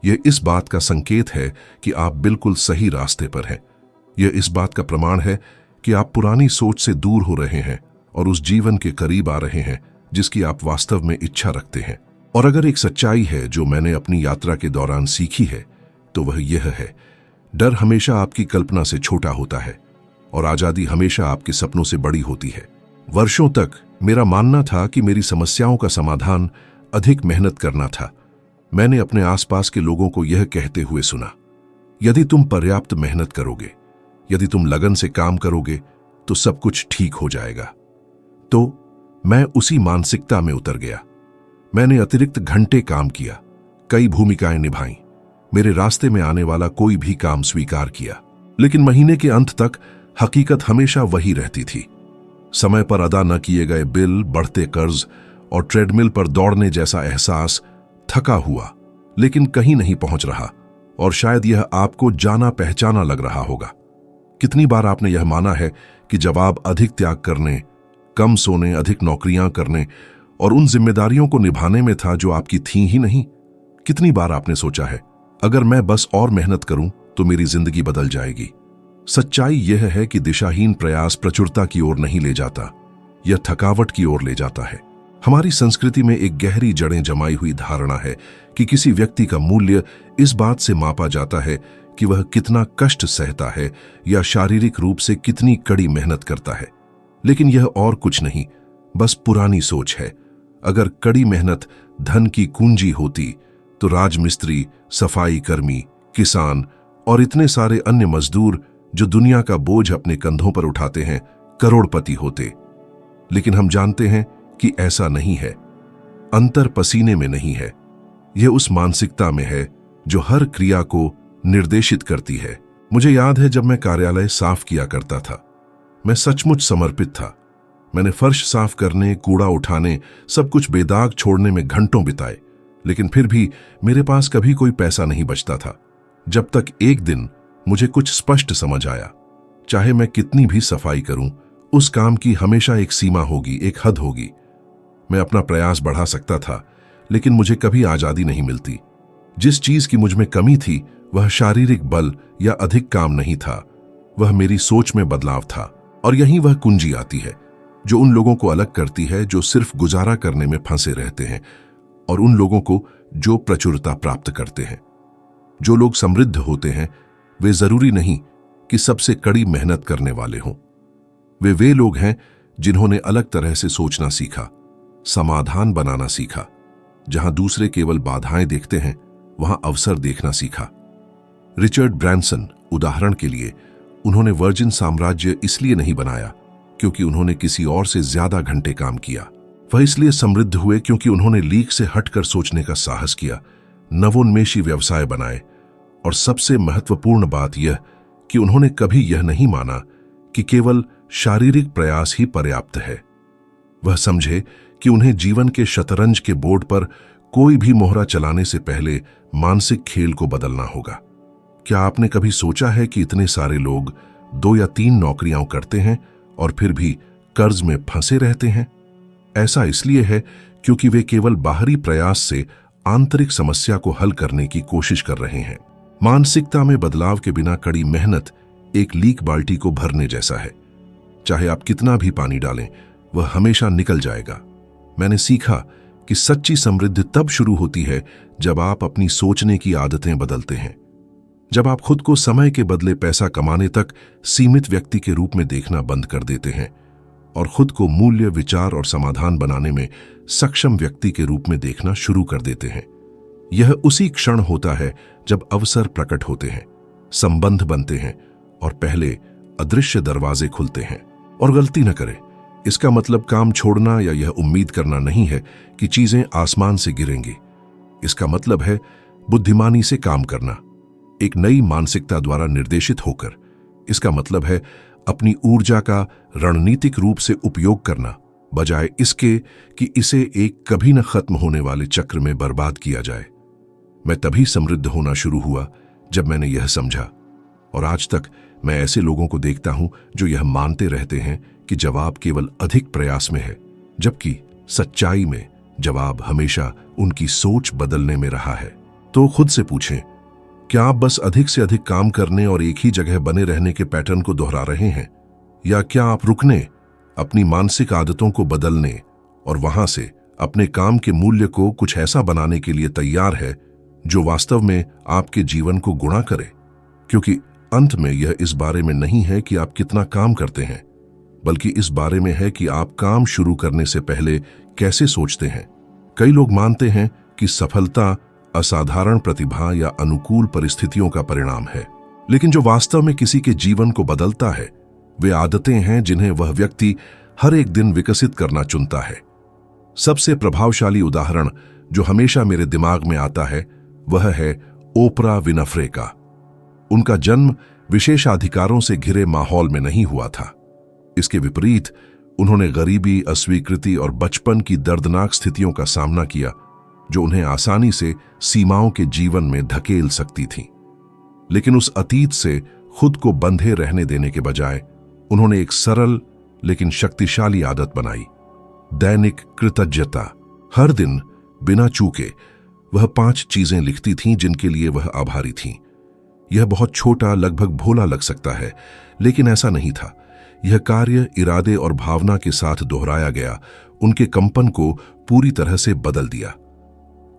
यह इस बात का संकेत है कि आप बिल्कुल सही रास्ते पर हैं। यह इस बात का प्रमाण है कि आप पुरानी सोच से दूर हो रहे हैं और उस जीवन के करीब आ रहे हैं जिसकी आप वास्तव में इच्छा रखते हैं। और अगर एक सच्चाई है जो मैंने अपनी यात्रा के दौरान सीखी है तो वह यह है, डर हमेशा आपकी कल्पना से छोटा होता है और आजादी हमेशा आपके सपनों से बड़ी होती है। वर्षों तक मेरा मानना था कि मेरी समस्याओं का समाधान अधिक मेहनत करना था। मैंने अपने आसपास के लोगों को यह कहते हुए सुना, यदि तुम पर्याप्त मेहनत करोगे, यदि तुम लगन से काम करोगे तो सब कुछ ठीक हो जाएगा। तो मैं उसी मानसिकता में उतर गया। मैंने अतिरिक्त घंटे काम किया, कई भूमिकाएं निभाईं, मेरे रास्ते में आने वाला कोई भी काम स्वीकार किया। लेकिन महीने के अंत तक हकीकत हमेशा वही रहती थी। समय पर अदा न किए गए बिल, बढ़ते कर्ज और ट्रेडमिल पर दौड़ने जैसा एहसास थका हुआ लेकिन कहीं नहीं पहुंच रहा। और शायद यह आपको जाना पहचाना लग रहा होगा। कितनी बार आपने यह माना है कि जवाब अधिक त्याग करने, कम सोने, अधिक नौकरियां करने और उन जिम्मेदारियों को निभाने में था जो आपकी थी ही नहीं। कितनी बार आपने सोचा है, अगर मैं बस और मेहनत करूं तो मेरी जिंदगी बदल जाएगी। सच्चाई यह है कि दिशाहीन प्रयास प्रचुरता की ओर नहीं ले जाता, यह थकावट की ओर ले जाता है। हमारी संस्कृति में एक गहरी जड़ें जमाई हुई धारणा है कि किसी व्यक्ति का मूल्य इस बात से मापा जाता है कि वह कितना कष्ट सहता है या शारीरिक रूप से कितनी कड़ी मेहनत करता है। लेकिन यह और कुछ नहीं, बस पुरानी सोच है। अगर कड़ी मेहनत धन की कुंजी होती तो राजमिस्त्री, सफाई कर्मी, किसान और इतने सारे अन्य मजदूर जो दुनिया का बोझ अपने कंधों पर उठाते हैं करोड़पति होते। लेकिन हम जानते हैं कि ऐसा नहीं है। अंतर पसीने में नहीं है, यह उस मानसिकता में है जो हर क्रिया को निर्देशित करती है। मुझे याद है जब मैं कार्यालय साफ किया करता था, मैं सचमुच समर्पित था। मैंने फर्श साफ करने, कूड़ा उठाने, सब कुछ बेदाग छोड़ने में घंटों बिताए। लेकिन फिर भी मेरे पास कभी कोई पैसा नहीं बचता था, जब तक एक दिन मुझे कुछ स्पष्ट समझ आया। चाहे मैं कितनी भी सफाई करूं, उस काम की हमेशा एक सीमा होगी, एक हद होगी। मैं अपना प्रयास बढ़ा सकता था, लेकिन मुझे कभी आजादी नहीं मिलती। जिस चीज की मुझ में कमी थी वह शारीरिक बल या अधिक काम नहीं था, वह मेरी सोच में बदलाव था। और यहीं वह कुंजी आती है जो उन लोगों को अलग करती है जो सिर्फ गुजारा करने में फंसे रहते हैं, और उन लोगों को जो प्रचुरता प्राप्त करते हैं। जो लोग समृद्ध होते हैं वे जरूरी नहीं कि सबसे कड़ी मेहनत करने वाले हों। वे लोग हैं जिन्होंने अलग तरह से सोचना सीखा, समाधान बनाना सीखा। जहां दूसरे केवल बाधाएं देखते हैं, वहां अवसर देखना सीखा। रिचर्ड ब्रैंसन उदाहरण के लिए, उन्होंने वर्जिन साम्राज्य इसलिए नहीं बनाया क्योंकि उन्होंने किसी और से ज्यादा घंटे काम किया। वह इसलिए समृद्ध हुए क्योंकि उन्होंने लीक से हटकर सोचने का साहस किया, नवोन्मेषी व्यवसाय बनाए। और सबसे महत्वपूर्ण बात यह कि उन्होंने कभी यह नहीं माना कि केवल शारीरिक प्रयास ही पर्याप्त है। वह समझे कि उन्हें जीवन के शतरंज के बोर्ड पर कोई भी मोहरा चलाने से पहले मानसिक खेल को बदलना होगा। क्या आपने कभी सोचा है कि इतने सारे लोग 2 या 3 नौकरियां करते हैं और फिर भी कर्ज में फंसे रहते हैं? ऐसा इसलिए है क्योंकि वे केवल बाहरी प्रयास से आंतरिक समस्या को हल करने की कोशिश कर रहे हैं। मानसिकता में बदलाव के बिना कड़ी मेहनत एक लीक बाल्टी को भरने जैसा है। चाहे आप कितना भी पानी डालें, वह हमेशा निकल जाएगा। मैंने सीखा कि सच्ची समृद्धि तब शुरू होती है जब आप अपनी सोचने की आदतें बदलते हैं। जब आप खुद को समय के बदले पैसा कमाने तक सीमित व्यक्ति के रूप में देखना बंद कर देते हैं और खुद को मूल्य, विचार और समाधान बनाने में सक्षम व्यक्ति के रूप में देखना शुरू कर देते हैं। यह उसी क्षण होता है जब अवसर प्रकट होते हैं, संबंध बनते हैं और पहले अदृश्य दरवाजे खुलते हैं। और गलती न करें, इसका मतलब काम छोड़ना या यह उम्मीद करना नहीं है कि चीजें आसमान से गिरेंगी। इसका मतलब है बुद्धिमानी से काम करना, एक नई मानसिकता द्वारा निर्देशित होकर। इसका मतलब है अपनी ऊर्जा का रणनीतिक रूप से उपयोग करना, बजाय इसके कि इसे एक कभी न खत्म होने वाले चक्र में बर्बाद किया जाए। मैं तभी समृद्ध होना शुरू हुआ जब मैंने यह समझा, और आज तक मैं ऐसे लोगों को देखता हूं जो यह मानते रहते हैं कि जवाब केवल अधिक प्रयास में है, जबकि सच्चाई में जवाब हमेशा उनकी सोच बदलने में रहा है। तो खुद से पूछें, क्या आप बस अधिक से अधिक काम करने और एक ही जगह बने रहने के पैटर्न को दोहरा रहे हैं, या क्या आप रुकने, अपनी मानसिक आदतों को बदलने और वहां से अपने काम के मूल्य को कुछ ऐसा बनाने के लिए तैयार है जो वास्तव में आपके जीवन को गुणा करे? क्योंकि अंत में यह इस बारे में नहीं है कि आप कितना काम करते हैं, बल्कि इस बारे में है कि आप काम शुरू करने से पहले कैसे सोचते हैं। कई लोग मानते हैं कि सफलता असाधारण प्रतिभा या अनुकूल परिस्थितियों का परिणाम है, लेकिन जो वास्तव में किसी के जीवन को बदलता है वे आदतें हैं जिन्हें वह व्यक्ति हर एक दिन विकसित करना चुनता है। सबसे प्रभावशाली उदाहरण जो हमेशा मेरे दिमाग में आता है वह है ओपरा विनफ्रे का। उनका जन्म विशेषाधिकारों से घिरे माहौल में नहीं हुआ था। इसके विपरीत उन्होंने गरीबी, अस्वीकृति और बचपन की दर्दनाक स्थितियों का सामना किया जो उन्हें आसानी से सीमाओं के जीवन में धकेल सकती थीं। लेकिन उस अतीत से खुद को बंधे रहने देने के बजाय उन्होंने एक सरल लेकिन शक्तिशाली आदत बनाई, दैनिक कृतज्ञता। हर दिन बिना चूके वह 5 चीजें लिखती थीं जिनके लिए वह आभारी थीं। यह बहुत छोटा, लगभग भोला लग सकता है, लेकिन ऐसा नहीं था। यह कार्य इरादे और भावना के साथ दोहराया गया उनके कंपन को पूरी तरह से बदल दिया।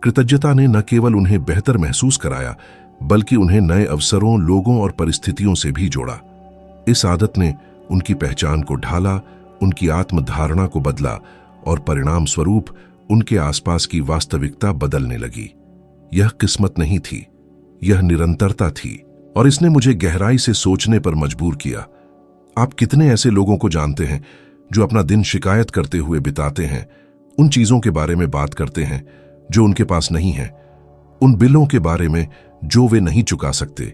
कृतज्ञता ने न केवल उन्हें बेहतर महसूस कराया, बल्कि उन्हें नए अवसरों, लोगों और परिस्थितियों से भी जोड़ा। इस आदत ने उनकी पहचान को ढाला, उनकी आत्मधारणा को बदला और परिणाम स्वरूप उनके आसपास की वास्तविकता बदलने लगी। यह किस्मत नहीं थी, यह निरंतरता थी, और इसने मुझे गहराई से सोचने पर मजबूर किया। आप कितने ऐसे लोगों को जानते हैं जो अपना दिन शिकायत करते हुए बिताते हैं, उन चीजों के बारे में बात करते हैं जो उनके पास नहीं है, उन बिलों के बारे में जो वे नहीं चुका सकते,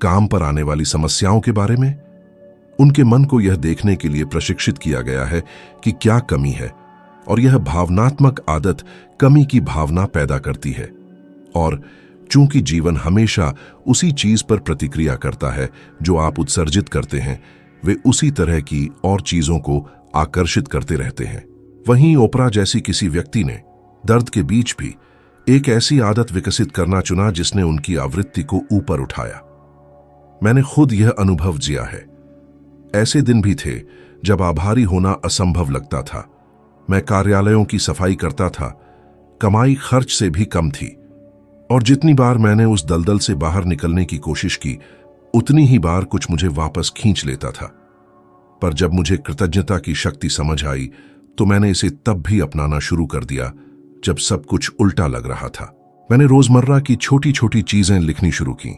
काम पर आने वाली समस्याओं के बारे में। उनके मन को यह देखने के लिए प्रशिक्षित किया गया है कि क्या कमी है, और यह भावनात्मक आदत कमी की भावना पैदा करती है। और चूंकि जीवन हमेशा उसी चीज पर प्रतिक्रिया करता है जो आप उत्सर्जित करते हैं, वे उसी तरह की और चीजों को आकर्षित करते रहते हैं। वहीं ओपरा जैसी किसी व्यक्ति ने दर्द के बीच भी एक ऐसी आदत विकसित करना चुना जिसने उनकी आवृत्ति को ऊपर उठाया। मैंने खुद यह अनुभव जिया है। ऐसे दिन भी थे जब आभारी होना असंभव लगता था। मैं कार्यालयों की सफाई करता था, कमाई खर्च से भी कम थी, और जितनी बार मैंने उस दलदल से बाहर निकलने की कोशिश की, उतनी ही बार कुछ मुझे वापस खींच लेता था। पर जब मुझे कृतज्ञता की शक्ति समझ आई, तो मैंने इसे तब भी अपनाना शुरू कर दिया जब सब कुछ उल्टा लग रहा था। मैंने रोजमर्रा की छोटी छोटी चीजें लिखनी शुरू की।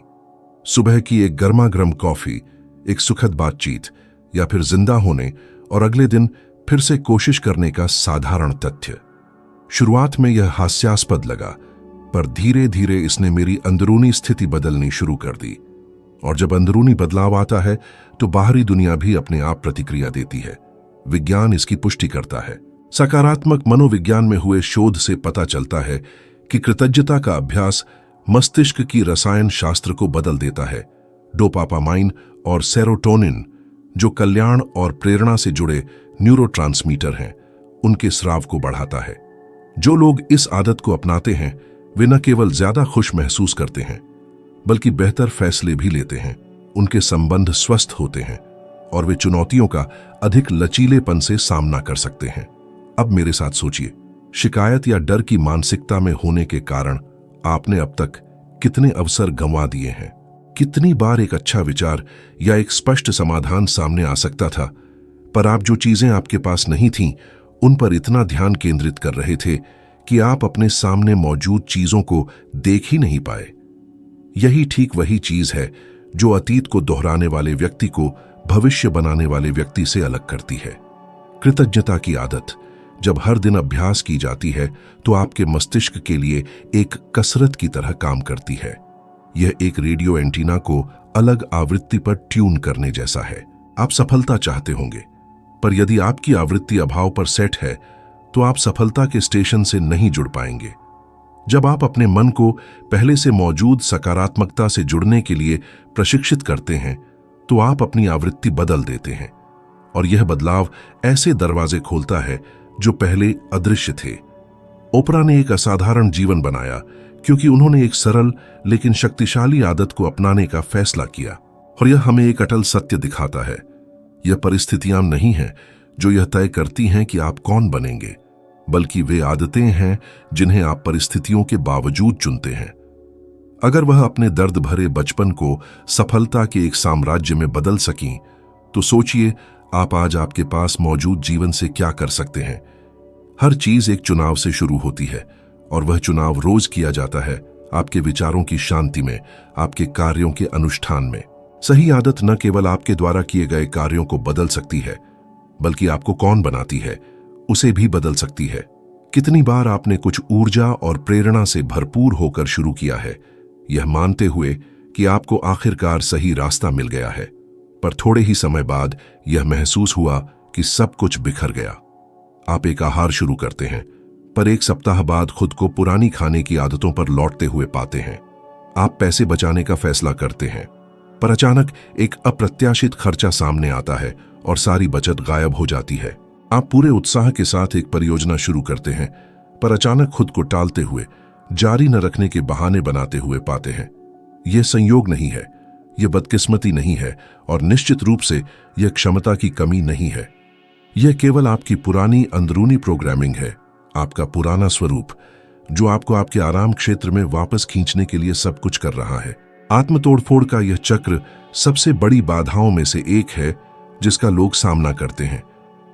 सुबह की एक गर्मा गर्म कॉफी, एक सुखद बातचीत, या फिर जिंदा होने और अगले दिन फिर से कोशिश करने का साधारण तथ्य। शुरुआत में यह हास्यास्पद लगा, पर धीरे धीरे इसने मेरी अंदरूनी स्थिति बदलनी शुरू कर दी। और जब अंदरूनी बदलाव आता है तो बाहरी दुनिया भी अपने आप प्रतिक्रिया देती है। विज्ञान इसकी पुष्टि करता है। सकारात्मक मनोविज्ञान में हुए शोध से पता चलता है कि कृतज्ञता का अभ्यास मस्तिष्क की रसायन शास्त्र को बदल देता है। डोपामाइन और सेरोटोनिन, जो कल्याण और प्रेरणा से जुड़े न्यूरोट्रांसमीटर हैं, उनके स्राव को बढ़ाता है। जो लोग इस आदत को अपनाते हैं, वे न केवल ज्यादा खुश महसूस करते हैं, बल्कि बेहतर फैसले भी लेते हैं। उनके संबंध स्वस्थ होते हैं और वे चुनौतियों का अधिक लचीलेपन से सामना कर सकते हैं। अब मेरे साथ सोचिए, शिकायत या डर की मानसिकता में होने के कारण आपने अब तक कितने अवसर गंवा दिए हैं। कितनी बार एक अच्छा विचार या एक स्पष्ट समाधान सामने आ सकता था, पर आप जो चीजें आपके पास नहीं थीं, उन पर इतना ध्यान केंद्रित कर रहे थे कि आप अपने सामने मौजूद चीजों को देख ही नहीं पाए। यही ठीक वही चीज है जो अतीत को दोहराने वाले व्यक्ति को भविष्य बनाने वाले व्यक्ति से अलग करती है। कृतज्ञता की आदत जब हर दिन अभ्यास की जाती है तो आपके मस्तिष्क के लिए एक कसरत की तरह काम करती है। यह एक रेडियो एंटीना को अलग आवृत्ति पर ट्यून करने जैसा है। आप सफलता चाहते होंगे, पर यदि आपकी आवृत्ति अभाव पर सेट है तो आप सफलता के स्टेशन से नहीं जुड़ पाएंगे। जब आप अपने मन को पहले से मौजूद सकारात्मकता से जुड़ने के लिए प्रशिक्षित करते हैं, तो आप अपनी आवृत्ति बदल देते हैं, और यह बदलाव ऐसे दरवाजे खोलता है जो पहले अदृश्य थे। ओपरा ने एक असाधारण जीवन बनाया क्योंकि उन्होंने एक सरल लेकिन शक्तिशाली आदत को अपनाने का फैसला किया, और यह हमें एक अटल सत्य दिखाता है। यह परिस्थितियां नहीं हैं जो यह तय करती हैं कि आप कौन बनेंगे, बल्कि वे आदतें हैं जिन्हें आप परिस्थितियों के बावजूद चुनते हैं। अगर वह अपने दर्द भरे बचपन को सफलता के एक साम्राज्य में बदल सकीं, तो सोचिए आप आज आपके पास मौजूद जीवन से क्या कर सकते हैं। हर चीज एक चुनाव से शुरू होती है, और वह चुनाव रोज किया जाता है, आपके विचारों की शांति में, आपके कार्यों के अनुष्ठान में। सही आदत न केवल आपके द्वारा किए गए कार्यों को बदल सकती है, बल्कि आपको कौन बनाती है उसे भी बदल सकती है। कितनी बार आपने कुछ ऊर्जा और प्रेरणा से भरपूर होकर शुरू किया है, यह मानते हुए कि आपको आखिरकार सही रास्ता मिल गया है, पर थोड़े ही समय बाद यह महसूस हुआ कि सब कुछ बिखर गया। आप एक आहार शुरू करते हैं, पर एक सप्ताह बाद खुद को पुरानी खाने की आदतों पर लौटते हुए पाते हैं। आप पैसे बचाने का फैसला करते हैं, पर अचानक एक अप्रत्याशित खर्चा सामने आता है और सारी बचत गायब हो जाती है। आप पूरे उत्साह के साथ एक परियोजना शुरू करते हैं, पर अचानक खुद को टालते हुए, जारी न रखने के बहाने बनाते हुए पाते हैं। यह संयोग नहीं है, यह बदकिस्मती नहीं है और निश्चित रूप से यह क्षमता की कमी नहीं है। यह केवल आपकी पुरानी अंदरूनी प्रोग्रामिंग है, आपका पुराना स्वरूप, जो आपको आपके आराम क्षेत्र में वापस खींचने के लिए सब कुछ कर रहा है। आत्म तोड़फोड़ का यह चक्र सबसे बड़ी बाधाओं में से एक है जिसका लोग सामना करते हैं,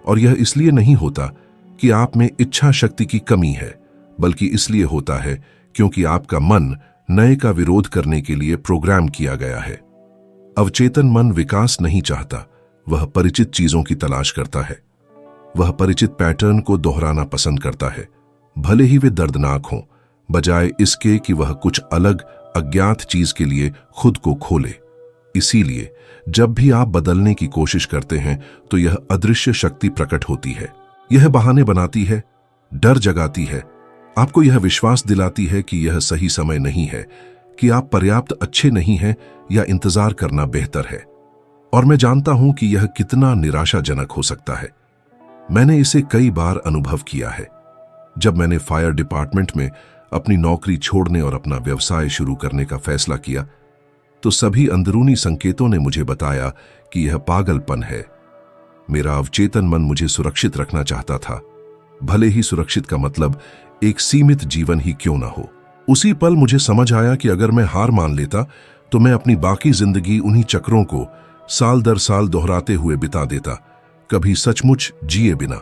और यह इसलिए नहीं होता कि आप में इच्छा शक्ति की कमी है, बल्कि इसलिए होता है क्योंकि आपका मन नए का विरोध करने के लिए प्रोग्राम किया गया है। अवचेतन मन विकास नहीं चाहता, वह परिचित चीजों की तलाश करता है। वह परिचित पैटर्न को दोहराना पसंद करता है, भले ही वे दर्दनाक हों, बजाय इसके कि वह कुछ अलग अज्ञात चीज के लिए खुद को खोले। इसीलिए जब भी आप बदलने की कोशिश करते हैं तो यह अदृश्य शक्ति प्रकट होती है। यह बहाने बनाती है, डर जगाती है, आपको यह विश्वास दिलाती है कि यह सही समय नहीं है, कि आप पर्याप्त अच्छे नहीं हैं या इंतजार करना बेहतर है। और मैं जानता हूं कि यह कितना निराशाजनक हो सकता है। मैंने इसे कई बार अनुभव किया है। जब मैंने फायर डिपार्टमेंट में अपनी नौकरी छोड़ने और अपना व्यवसाय शुरू करने का फैसला किया, तो सभी अंदरूनी संकेतों ने मुझे बताया कि यह पागलपन है। मेरा अवचेतन मन मुझे सुरक्षित रखना चाहता था, भले ही सुरक्षित का मतलब एक सीमित जीवन ही क्यों ना हो। उसी पल मुझे समझ आया कि अगर मैं हार मान लेता तो मैं अपनी बाकी जिंदगी उन्हीं चक्रों को साल दर साल दोहराते हुए बिता देता, कभी सचमुच जिए बिना।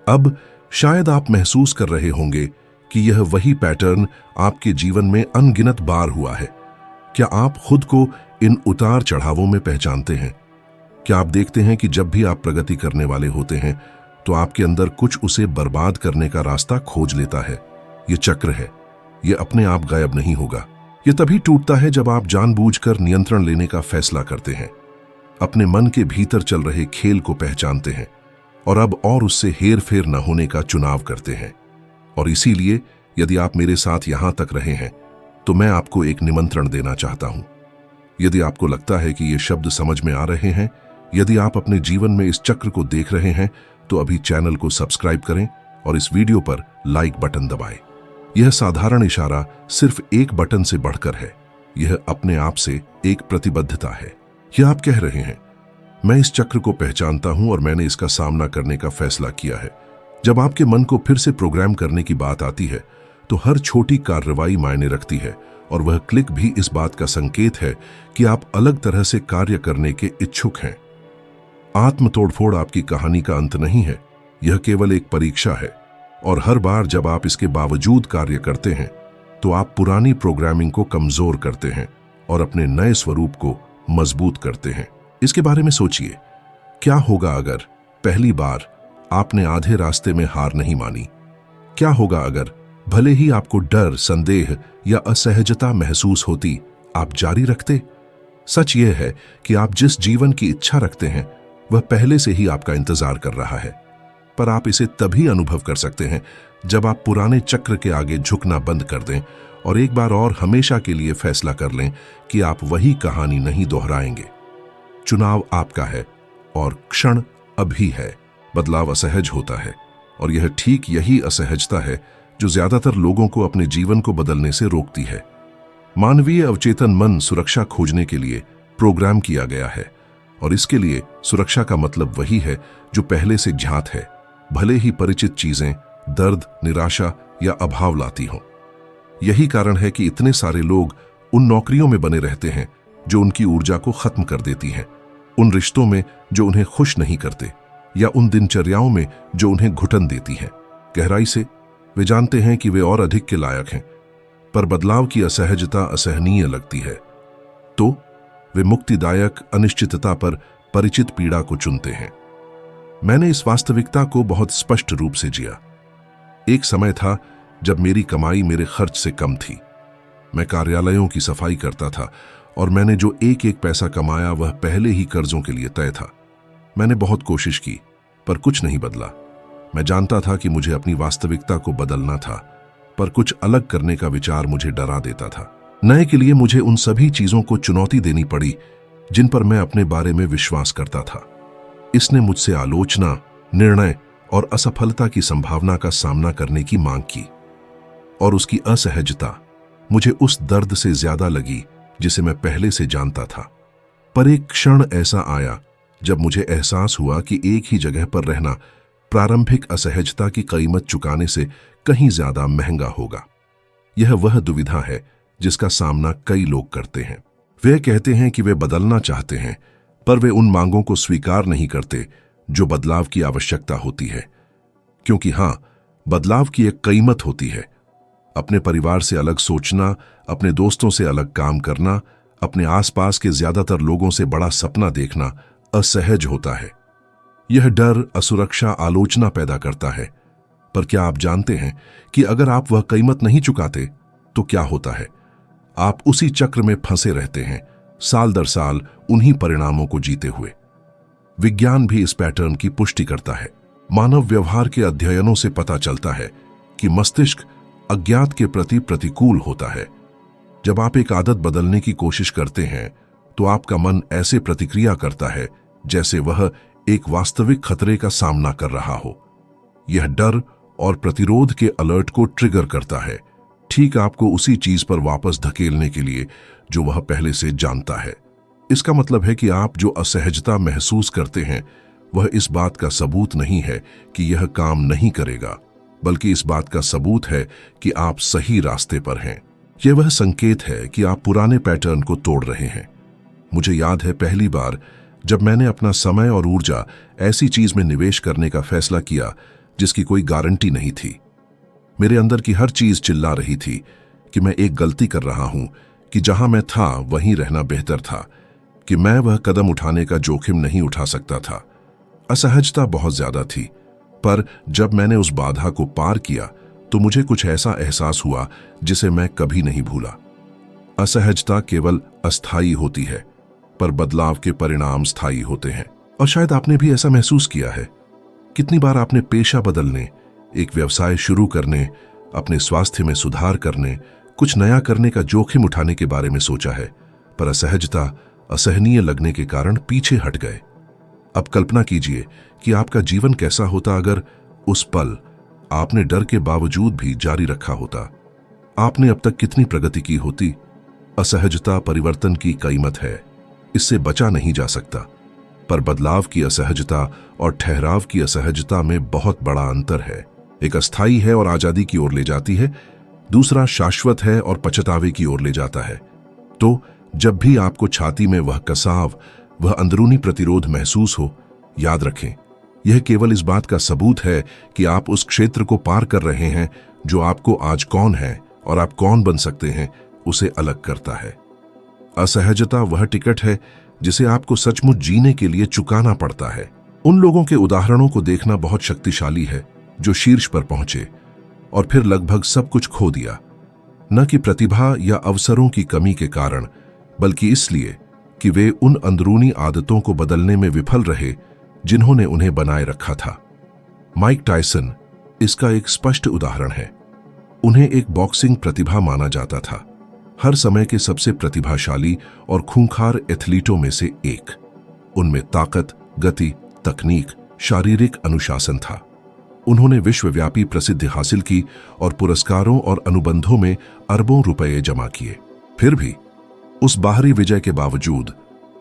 अब शायद आप महसूस कर रहे होंगे कि यह वही पैटर्न आपके जीवन में अनगिनत बार हुआ है। क्या आप खुद को इन उतार चढ़ावों में पहचानते हैं? क्या आप देखते हैं कि जब भी आप प्रगति करने वाले होते हैं तो आपके अंदर कुछ उसे बर्बाद करने का रास्ता खोज लेता है? यह चक्र है, यह अपने आप गायब नहीं होगा। यह तभी टूटता है जब आप जानबूझकर नियंत्रण लेने का फैसला करते हैं, अपने मन के भीतर चल रहे खेल को पहचानते हैं और अब और उससे हेर फेर न होने का चुनाव करते हैं। और इसीलिए यदि आप मेरे साथ यहां तक रहे हैं तो मैं आपको एक निमंत्रण देना चाहता हूं। यदि आपको लगता है कि ये शब्द समझ में आ रहे हैं, यदि आप अपने जीवन में इस चक्र को देख रहे हैं, तो अभी चैनल को सब्सक्राइब करें और इस वीडियो पर लाइक बटन दबाएं। यह साधारण इशारा सिर्फ एक बटन से बढ़कर है, यह अपने आप से एक प्रतिबद्धता है। यह आप कह रहे हैं, मैं इस चक्र को पहचानता हूं और मैंने इसका सामना करने का फैसला किया है। जब आपके मन को फिर से प्रोग्राम करने की बात आती है तो हर छोटी कार्रवाई मायने रखती है, और वह क्लिक भी इस बात का संकेत है कि आप अलग तरह से कार्य करने के इच्छुक हैं। आत्म तोड़फोड़ आपकी कहानी का अंत नहीं है, यह केवल एक परीक्षा है, और हर बार जब आप इसके बावजूद कार्य करते हैं तो आप पुरानी प्रोग्रामिंग को कमजोर करते हैं और अपने नए स्वरूप को मजबूत करते हैं। इसके बारे में सोचिए, क्या होगा अगर पहली बार आपने आधे रास्ते में हार नहीं मानी? क्या होगा अगर भले ही आपको डर, संदेह या असहजता महसूस होती, आप जारी रखते? सच यह है कि आप जिस जीवन की इच्छा रखते हैं वह पहले से ही आपका इंतजार कर रहा है, पर आप इसे तभी अनुभव कर सकते हैं जब आप पुराने चक्र के आगे झुकना बंद कर दें और एक बार और हमेशा के लिए फैसला कर लें कि आप वही कहानी नहीं दोहराएंगे। चुनाव आपका है और क्षण अभी है। बदलाव असहज होता है, और यह ठीक यही असहजता है जो ज्यादातर लोगों को अपने जीवन को बदलने से रोकती है। मानवीय अवचेतन मन सुरक्षा खोजने के लिए प्रोग्राम किया गया है, और इसके लिए सुरक्षा का मतलब वही है जो पहले से ज्ञात है, भले ही परिचित चीजें दर्द, निराशा या अभाव लाती हों। यही कारण है कि इतने सारे लोग उन नौकरियों में बने रहते हैं जो उनकी ऊर्जा को खत्म कर देती हैं, उन रिश्तों में जो उन्हें खुश नहीं करते, या उन दिनचर्याओं में जो उन्हें घुटन देती हैं। गहराई से वे जानते हैं कि वे और अधिक के लायक हैं, पर बदलाव की असहजता असहनीय लगती है, तो वे मुक्तिदायक अनिश्चितता पर परिचित पीड़ा को चुनते हैं। मैंने इस वास्तविकता को बहुत स्पष्ट रूप से जिया। एक समय था जब मेरी कमाई मेरे खर्च से कम थी। मैं कार्यालयों की सफाई करता था और मैंने जो एक एक पैसा कमाया वह पहले ही कर्जों के लिए तय था। मैंने बहुत कोशिश की, पर कुछ नहीं बदला। मैं जानता था कि मुझे अपनी वास्तविकता को बदलना था, पर कुछ अलग करने का विचार मुझे डरा देता था। नए के लिए मुझे उन सभी चीजों को चुनौती देनी पड़ी जिन पर मैं अपने बारे में विश्वास करता था। इसने मुझसे आलोचना, निर्णय और असफलता की संभावना का सामना करने की मांग की, और उसकी असहजता मुझे उस दर्द से ज्यादा लगी जिसे मैं पहले से जानता था। पर एक क्षण ऐसा आया जब मुझे एहसास हुआ कि एक ही जगह पर रहना प्रारंभिक असहजता की कीमत चुकाने से कहीं ज्यादा महंगा होगा। यह वह दुविधा है जिसका सामना कई लोग करते हैं। वे कहते हैं कि वे बदलना चाहते हैं, पर वे उन मांगों को स्वीकार नहीं करते जो बदलाव की आवश्यकता होती है। क्योंकि हाँ, बदलाव की एक कीमत होती है। अपने परिवार से अलग सोचना, अपने दोस्तों से अलग काम करना, अपने आसपास के ज्यादातर लोगों से बड़ा सपना देखना असहज होता है। यह डर, असुरक्षा, आलोचना पैदा करता है। पर क्या आप जानते हैं कि अगर आप वह कीमत नहीं चुकाते तो क्या होता है? आप उसी चक्र में फंसे रहते हैं, साल दर साल उन्हीं परिणामों को जीते हुए। विज्ञान भी इस पैटर्न की पुष्टि करता है। मानव व्यवहार के अध्ययनों से पता चलता है कि मस्तिष्क अज्ञात के प्रति प्रतिकूल होता है। जब आप एक आदत बदलने की कोशिश करते हैं तो आपका मन ऐसे प्रतिक्रिया करता है जैसे वह एक वास्तविक खतरे का सामना कर रहा हो। यह डर और प्रतिरोध के अलर्ट को ट्रिगर करता है, ठीक आपको उसी चीज पर वापस धकेलने के लिए जो वह पहले से जानता है। इसका मतलब है कि आप जो असहजता महसूस करते हैं वह इस बात का सबूत नहीं है कि यह काम नहीं करेगा, बल्कि इस बात का सबूत है कि आप सही रास्ते पर हैं। यह वह संकेत है कि आप पुराने पैटर्न को तोड़ रहे हैं। मुझे याद है पहली बार जब मैंने अपना समय और ऊर्जा ऐसी चीज में निवेश करने का फैसला किया जिसकी कोई गारंटी नहीं थी। मेरे अंदर की हर चीज चिल्ला रही थी कि मैं एक गलती कर रहा हूं, कि जहां मैं था वहीं रहना बेहतर था, कि मैं वह कदम उठाने का जोखिम नहीं उठा सकता था। असहजता बहुत ज्यादा थी, पर जब मैंने उस बाधा को पार किया तो मुझे कुछ ऐसा एहसास हुआ जिसे मैं कभी नहीं भूला। असहजता केवल अस्थायी होती है, पर बदलाव के परिणाम स्थायी होते हैं। और शायद आपने भी ऐसा महसूस किया है। कितनी बार आपने पेशा बदलने, एक व्यवसाय शुरू करने, अपने स्वास्थ्य में सुधार करने, कुछ नया करने का जोखिम उठाने के बारे में सोचा है, पर असहजता असहनीय लगने के कारण पीछे हट गए। अब कल्पना कीजिए कि आपका जीवन कैसा होता अगर उस पल आपने डर के बावजूद भी जारी रखा होता। आपने अब तक कितनी प्रगति की होती। असहजता परिवर्तन की कीमत है, इससे बचा नहीं जा सकता। पर बदलाव की असहजता और ठहराव की असहजता में बहुत बड़ा अंतर है। एक अस्थायी है और आजादी की ओर ले जाती है, दूसरा शाश्वत है और पछतावे की ओर ले जाता है। तो जब भी आपको छाती में वह कसाव, वह अंदरूनी प्रतिरोध महसूस हो, याद रखें, यह केवल इस बात का सबूत है कि आप उस क्षेत्र को पार कर रहे हैं जो आपको आज कौन है और आप कौन बन सकते हैं उसे अलग करता है। असहजता वह टिकट है जिसे आपको सचमुच जीने के लिए चुकाना पड़ता है। उन लोगों के उदाहरणों को देखना बहुत शक्तिशाली है जो शीर्ष पर पहुंचे और फिर लगभग सब कुछ खो दिया, न कि प्रतिभा या अवसरों की कमी के कारण, बल्कि इसलिए कि वे उन अंदरूनी आदतों को बदलने में विफल रहे जिन्होंने उन्हें बनाए रखा था। माइक टायसन इसका एक स्पष्ट उदाहरण है। उन्हें एक बॉक्सिंग प्रतिभा माना जाता था, हर समय के सबसे प्रतिभाशाली और खूंखार एथलीटों में से एक। उनमें ताकत, गति, तकनीक, शारीरिक अनुशासन था। उन्होंने विश्वव्यापी प्रसिद्धि हासिल की और पुरस्कारों और अनुबंधों में अरबों रुपए जमा किए। फिर भी उस बाहरी विजय के बावजूद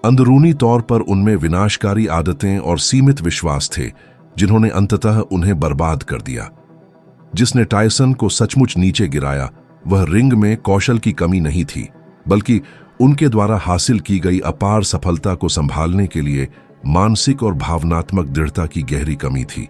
अंदरूनी तौर पर उनमें विनाशकारी आदतें और सीमित विश्वास थे जिन्होंने अंततः उन्हें बर्बाद कर दिया। जिसने टायसन को सचमुच नीचे गिराया वह रिंग में कौशल की कमी नहीं थी, बल्कि उनके द्वारा हासिल की गई अपार सफलता को संभालने के लिए मानसिक और भावनात्मक दृढ़ता की गहरी कमी थी।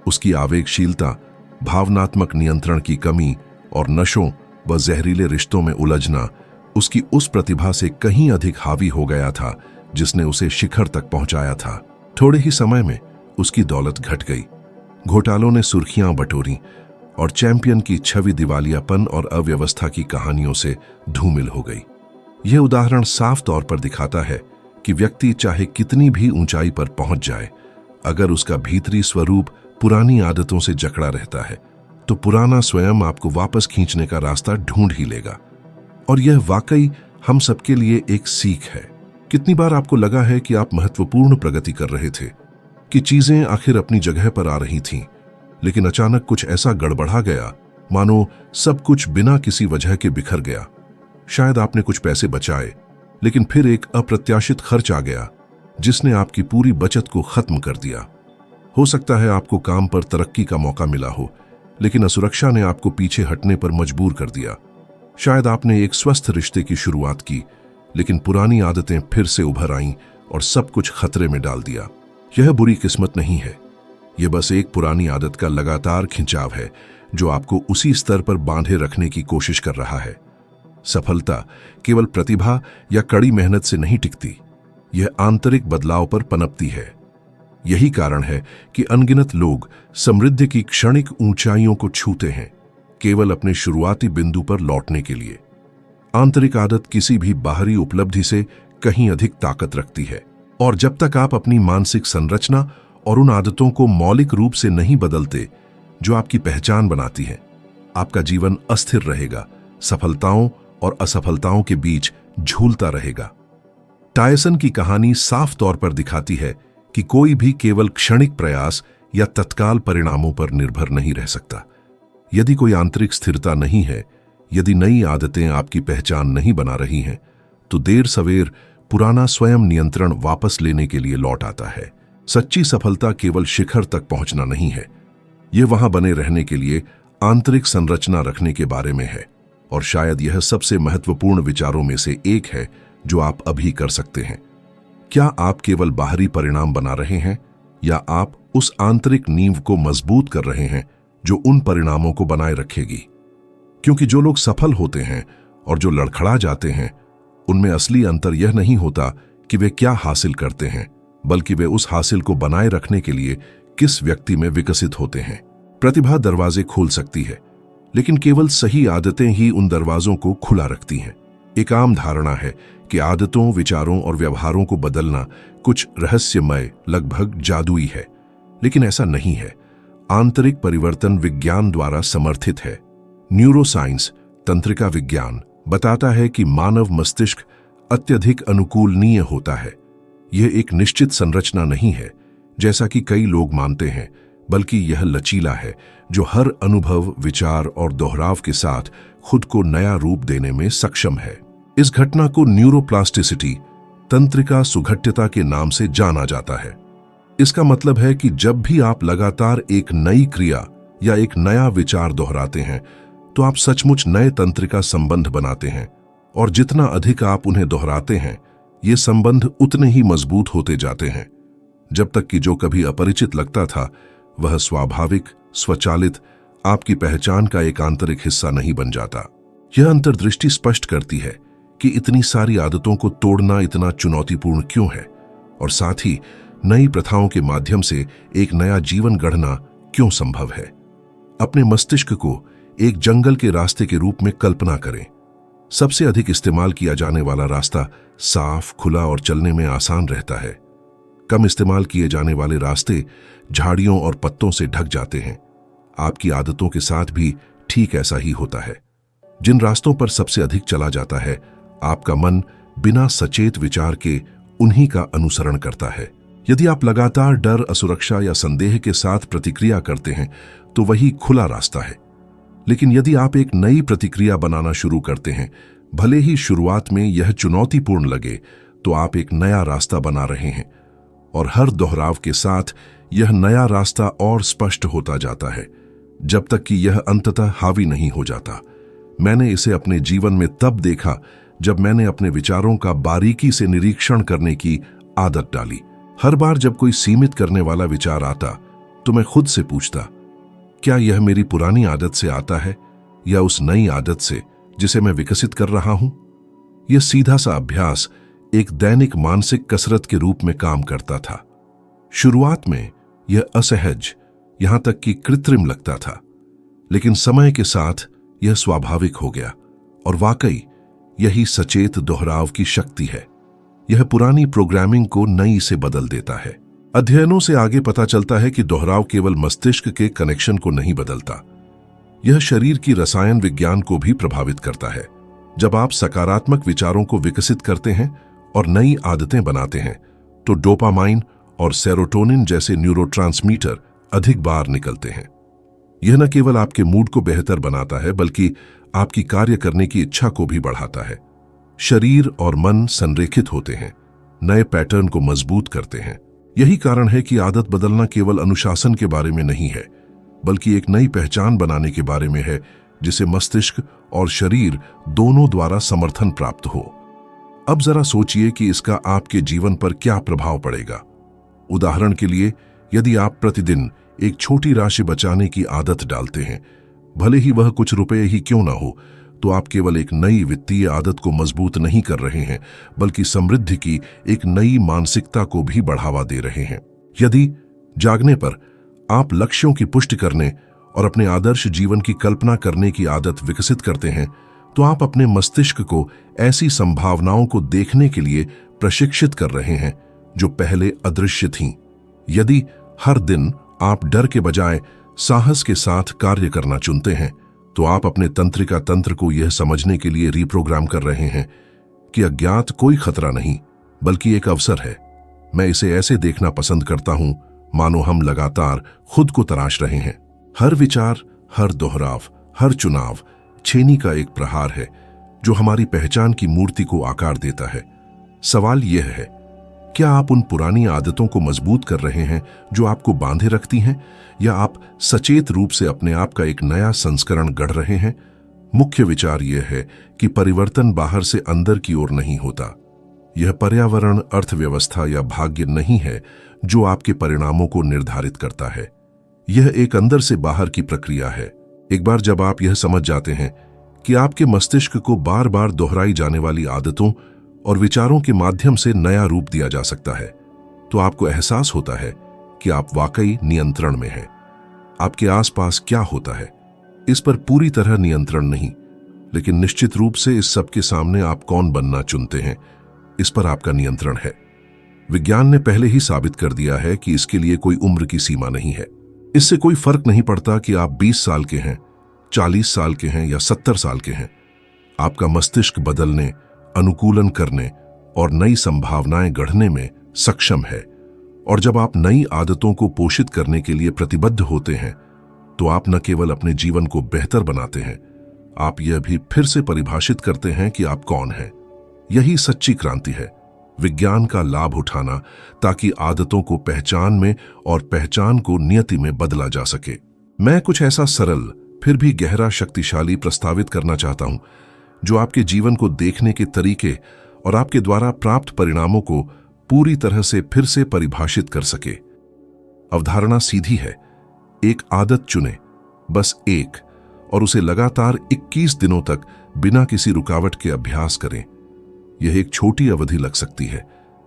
उसकी आवेगशीलता, भावनात्मक नियंत्रण की कमी और नशों व जहरीले रिश्तों में उलझना उसकी उस प्रतिभा से कहीं अधिक हावी हो गया था जिसने उसे शिखर तक पहुंचाया था। थोड़े ही समय में उसकी दौलत घट गई, घोटालों ने सुर्खियां बटोरी और चैंपियन की छवि दिवालियापन और अव्यवस्था की कहानियों से धूमिल हो गई। यह उदाहरण साफ तौर पर दिखाता है कि व्यक्ति चाहे कितनी भी ऊंचाई पर पहुंच जाए, अगर उसका भीतरी स्वरूप पुरानी आदतों से जकड़ा रहता है तो पुराना स्वयं आपको वापस खींचने का रास्ता ढूंढ ही लेगा। और यह वाकई हम सबके लिए एक सीख है। कितनी बार आपको लगा है कि आप महत्वपूर्ण प्रगति कर रहे थे, कि चीजें आखिर अपनी जगह पर आ रही थीं, लेकिन अचानक कुछ ऐसा गड़बड़ा गया मानो सब कुछ बिना किसी वजह के बिखर गया। शायद आपने कुछ पैसे बचाए लेकिन फिर एक अप्रत्याशित खर्च आ गया जिसने आपकी पूरी बचत को खत्म कर दिया। हो सकता है आपको काम पर तरक्की का मौका मिला हो, लेकिन असुरक्षा ने आपको पीछे हटने पर मजबूर कर दिया। शायद आपने एक स्वस्थ रिश्ते की शुरुआत की, लेकिन पुरानी आदतें फिर से उभर आईं और सब कुछ खतरे में डाल दिया। यह बुरी किस्मत नहीं है, यह बस एक पुरानी आदत का लगातार खिंचाव है जो आपको उसी स्तर पर बांधे रखने की कोशिश कर रहा है। सफलता केवल प्रतिभा या कड़ी मेहनत से नहीं टिकती, यह आंतरिक बदलाव पर पनपती है। यही कारण है कि अनगिनत लोग समृद्धि की क्षणिक ऊंचाइयों को छूते हैं, केवल अपने शुरुआती बिंदु पर लौटने के लिए। आंतरिक आदत किसी भी बाहरी उपलब्धि से कहीं अधिक ताकत रखती है, और जब तक आप अपनी मानसिक संरचना और उन आदतों को मौलिक रूप से नहीं बदलते जो आपकी पहचान बनाती हैं, आपका जीवन अस्थिर रहेगा, सफलताओं और असफलताओं के बीच झूलता रहेगा। टायसन की कहानी साफ तौर पर दिखाती है कि कोई भी केवल क्षणिक प्रयास या तत्काल परिणामों पर निर्भर नहीं रह सकता। यदि कोई आंतरिक स्थिरता नहीं है, यदि नई आदतें आपकी पहचान नहीं बना रही हैं, तो देर सवेर पुराना स्वयं नियंत्रण वापस लेने के लिए लौट आता है। सच्ची सफलता केवल शिखर तक पहुंचना नहीं है, यह वहां बने रहने के लिए आंतरिक संरचना रखने के बारे में है, और शायद यह सबसे महत्वपूर्ण विचारों में से एक है जो आप अभी कर सकते हैं। क्या आप केवल बाहरी परिणाम बना रहे हैं, या आप उस आंतरिक नींव को मजबूत कर रहे हैं जो उन परिणामों को बनाए रखेगी? क्योंकि जो लोग सफल होते हैं और जो लड़खड़ा जाते हैं, उनमें असली अंतर यह नहीं होता कि वे क्या हासिल करते हैं, बल्कि वे उस हासिल को बनाए रखने के लिए किस व्यक्ति में विकसित होते हैं। प्रतिभा दरवाजे खोल सकती है, लेकिन केवल सही आदतें ही उन दरवाजों को खुला रखती हैं। एक आम धारणा है कि आदतों, विचारों और व्यवहारों को बदलना कुछ रहस्यमय, लगभग जादुई है, लेकिन ऐसा नहीं है। आंतरिक परिवर्तन विज्ञान द्वारा समर्थित है। न्यूरोसाइंस, तंत्रिका विज्ञान, बताता है कि मानव मस्तिष्क अत्यधिक अनुकूलनीय होता है। यह एक निश्चित संरचना नहीं है जैसा कि कई लोग मानते हैं, बल्कि यह लचीला है जो हर अनुभव, विचार और दोहराव के साथ खुद को नया रूप देने में सक्षम है। इस घटना को न्यूरोप्लास्टिसिटी, तंत्रिका सुघट्यता के नाम से जाना जाता है। इसका मतलब है कि जब भी आप लगातार एक नई क्रिया या एक नया विचार दोहराते हैं, तो आप सचमुच नए तंत्रिका संबंध बनाते हैं, और जितना अधिक आप उन्हें दोहराते हैं, ये संबंध उतने ही मजबूत होते जाते हैं, जब तक कि जो कभी अपरिचित लगता था वह स्वाभाविक, स्वचालित आपकी पहचान का एक आंतरिक हिस्सा नहीं बन जाता। यह अंतर्दृष्टि स्पष्ट करती है कि इतनी सारी आदतों को तोड़ना इतना चुनौतीपूर्ण क्यों है, और साथ ही नई प्रथाओं के माध्यम से एक नया जीवन गढ़ना क्यों संभव है। अपने मस्तिष्क को एक जंगल के रास्ते के रूप में कल्पना करें। सबसे अधिक इस्तेमाल किया जाने वाला रास्ता साफ, खुला और चलने में आसान रहता है। कम इस्तेमाल किए जाने वाले रास्ते झाड़ियों और पत्तों से ढक जाते हैं। आपकी आदतों के साथ भी ठीक ऐसा ही होता है। जिन रास्तों पर सबसे अधिक चला जाता है, आपका मन बिना सचेत विचार के उन्हीं का अनुसरण करता है। यदि आप लगातार डर, असुरक्षा या संदेह के साथ प्रतिक्रिया करते हैं, तो वही खुला रास्ता है। लेकिन यदि आप एक नई प्रतिक्रिया बनाना शुरू करते हैं, भले ही शुरुआत में यह चुनौतीपूर्ण लगे, तो आप एक नया रास्ता बना रहे हैं, और हर दोहराव के साथ यह नया रास्ता और स्पष्ट होता जाता है, जब तक कि यह अंततः हावी नहीं हो जाता। मैंने इसे अपने जीवन में तब देखा जब मैंने अपने विचारों का बारीकी से निरीक्षण करने की आदत डाली। हर बार जब कोई सीमित करने वाला विचार आता, तो मैं खुद से पूछता, क्या यह मेरी पुरानी आदत से आता है या उस नई आदत से जिसे मैं विकसित कर रहा हूं? यह सीधा सा अभ्यास एक दैनिक मानसिक कसरत के रूप में काम करता था। शुरुआत में यह असहज, यहां तक कि कृत्रिम लगता था, लेकिन समय के साथ यह स्वाभाविक हो गया, और वाकई यही सचेत दोहराव की शक्ति है। यह पुरानी प्रोग्रामिंग को नई से बदल देता है। अध्ययनों से आगे पता चलता है कि दोहराव केवल मस्तिष्क के कनेक्शन को नहीं बदलता, यह शरीर की रसायन विज्ञान को भी प्रभावित करता है। जब आप सकारात्मक विचारों को विकसित करते हैं और नई आदतें बनाते हैं, तो डोपामाइन और सेरोटोनिन जैसे न्यूरोट्रांसमीटर अधिक बार निकलते हैं। यह न केवल आपके मूड को बेहतर बनाता है, बल्कि आपकी कार्य करने की इच्छा को भी बढ़ाता है। शरीर और मन संरेखित होते हैं, नए पैटर्न को मजबूत करते हैं। यही कारण है कि आदत बदलना केवल अनुशासन के बारे में नहीं है, बल्कि एक नई पहचान बनाने के बारे में है, जिसे मस्तिष्क और शरीर दोनों द्वारा समर्थन प्राप्त हो। अब जरा सोचिए कि इसका आपके जीवन पर क्या प्रभाव पड़ेगा। उदाहरण के लिए, यदि आप प्रतिदिन एक छोटी राशि बचाने की आदत डालते हैं, भले ही वह कुछ रुपए ही क्यों ना हो, तो आप केवल एक नई वित्तीय आदत को मजबूत नहीं कर रहे हैं, बल्कि समृद्धि की एक नई मानसिकता को भी बढ़ावा दे रहे हैं। यदि जागने पर आप लक्ष्यों की पुष्टि करने और अपने आदर्श जीवन की कल्पना करने की आदत विकसित करते हैं, तो आप अपने मस्तिष्क को ऐसी संभावनाओं को देखने के लिए प्रशिक्षित कर रहे हैं जो पहले अदृश्य थीं। यदि हर दिन आप डर के बजाय साहस के साथ कार्य करना चुनते हैं, तो आप अपने तंत्रिका तंत्र को यह समझने के लिए रीप्रोग्राम कर रहे हैं कि अज्ञात कोई खतरा नहीं, बल्कि एक अवसर है। मैं इसे ऐसे देखना पसंद करता हूं मानो हम लगातार खुद को तराश रहे हैं। हर विचार, हर दोहराव, हर चुनाव छेनी का एक प्रहार है जो हमारी पहचान की मूर्ति को आकार देता है। सवाल यह है, क्या आप उन पुरानी आदतों को मजबूत कर रहे हैं जो आपको बांधे रखती हैं, या आप सचेत रूप से अपने आप का एक नया संस्करण गढ़ रहे हैं? मुख्य विचार यह है कि परिवर्तन बाहर से अंदर की ओर नहीं होता। यह पर्यावरण, अर्थव्यवस्था या भाग्य नहीं है जो आपके परिणामों को निर्धारित करता है। यह एक अंदर से बाहर की प्रक्रिया है। एक बार जब आप यह समझ जाते हैं कि आपके मस्तिष्क को बार बार दोहराई जाने वाली आदतों और विचारों के माध्यम से नया रूप दिया जा सकता है, तो आपको एहसास होता है कि आप वाकई नियंत्रण में हैं। आपके आसपास क्या होता है, इस पर पूरी तरह नियंत्रण नहीं, लेकिन निश्चित रूप से इस सब के सामने आप कौन बनना चुनते हैं, इस पर आपका नियंत्रण है। विज्ञान ने पहले ही साबित कर दिया है कि इसके लिए कोई उम्र की सीमा नहीं है। इससे कोई फर्क नहीं पड़ता कि आप 20 साल के हैं, 40 साल के हैं या 70 साल के हैं। आपका मस्तिष्क बदलने, अनुकूलन करने और नई संभावनाएं गढ़ने में सक्षम है। और जब आप नई आदतों को पोषित करने के लिए प्रतिबद्ध होते हैं, तो आप न केवल अपने जीवन को बेहतर बनाते हैं, आप यह भी फिर से परिभाषित करते हैं कि आप कौन हैं। यही सच्ची क्रांति है, विज्ञान का लाभ उठाना ताकि आदतों को पहचान में और पहचान को नियति में बदला जा सके। मैं कुछ ऐसा सरल फिर भी गहरा शक्तिशाली प्रस्तावित करना चाहता हूं जो आपके जीवन को देखने के तरीके और आपके द्वारा प्राप्त परिणामों को पूरी तरह से फिर से परिभाषित कर सके। अवधारणा सीधी है, एक आदत चुनें, बस एक, और उसे लगातार 21 दिनों तक बिना किसी रुकावट के अभ्यास करें। यह एक छोटी अवधि लग सकती है,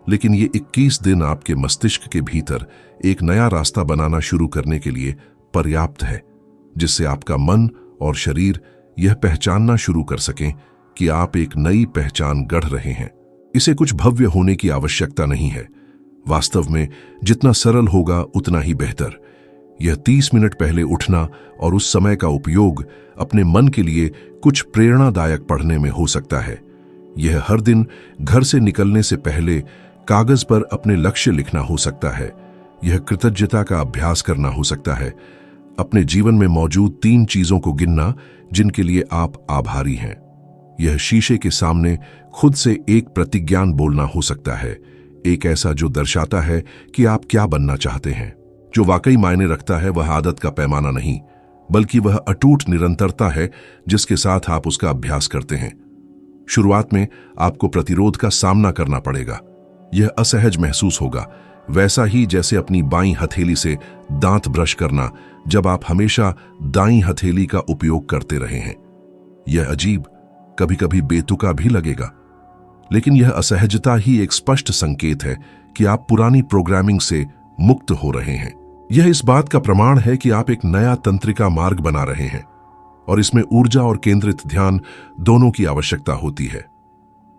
लेकिन ये 21 दिन आपके मस्तिष्क के भीतर एक नया रास्ता बनाना शुरू करने के लिए पर्याप्त है, जिससे आपका मन और शरीर यह पहचानना शुरू कर सकें कि आप एक नई पहचान गढ़ रहे हैं। इसे कुछ भव्य होने की आवश्यकता नहीं है। वास्तव में जितना सरल होगा उतना ही बेहतर। यह 30 मिनट पहले उठना और उस समय का उपयोग अपने मन के लिए कुछ प्रेरणादायक पढ़ने में हो सकता है। यह हर दिन घर से निकलने से पहले कागज पर अपने लक्ष्य लिखना हो सकता है। यह कृतज्ञता का अभ्यास करना हो सकता है। अपने जीवन में मौजूद 3 चीजों को गिनना जिनके लिए आप आभारी हैं। यह शीशे के सामने खुद से एक प्रतिज्ञान बोलना हो सकता है, एक ऐसा जो दर्शाता है कि आप क्या बनना चाहते हैं। जो वाकई मायने रखता है वह आदत का पैमाना नहीं, बल्कि वह अटूट निरंतरता है जिसके साथ आप उसका अभ्यास करते हैं। शुरुआत में आपको प्रतिरोध का सामना करना पड़ेगा। यह असहज महसूस होगा, वैसा ही जैसे अपनी बाईं हथेली से दांत ब्रश करना जब आप हमेशा दाईं हथेली का उपयोग करते रहे हैं। यह अजीब, कभी कभी बेतुका भी लगेगा, लेकिन यह असहजता ही एक स्पष्ट संकेत है कि आप पुरानी प्रोग्रामिंग से मुक्त हो रहे हैं। यह इस बात का प्रमाण है कि आप एक नया तंत्रिका मार्ग बना रहे हैं, और इसमें ऊर्जा और केंद्रित ध्यान दोनों की आवश्यकता होती है।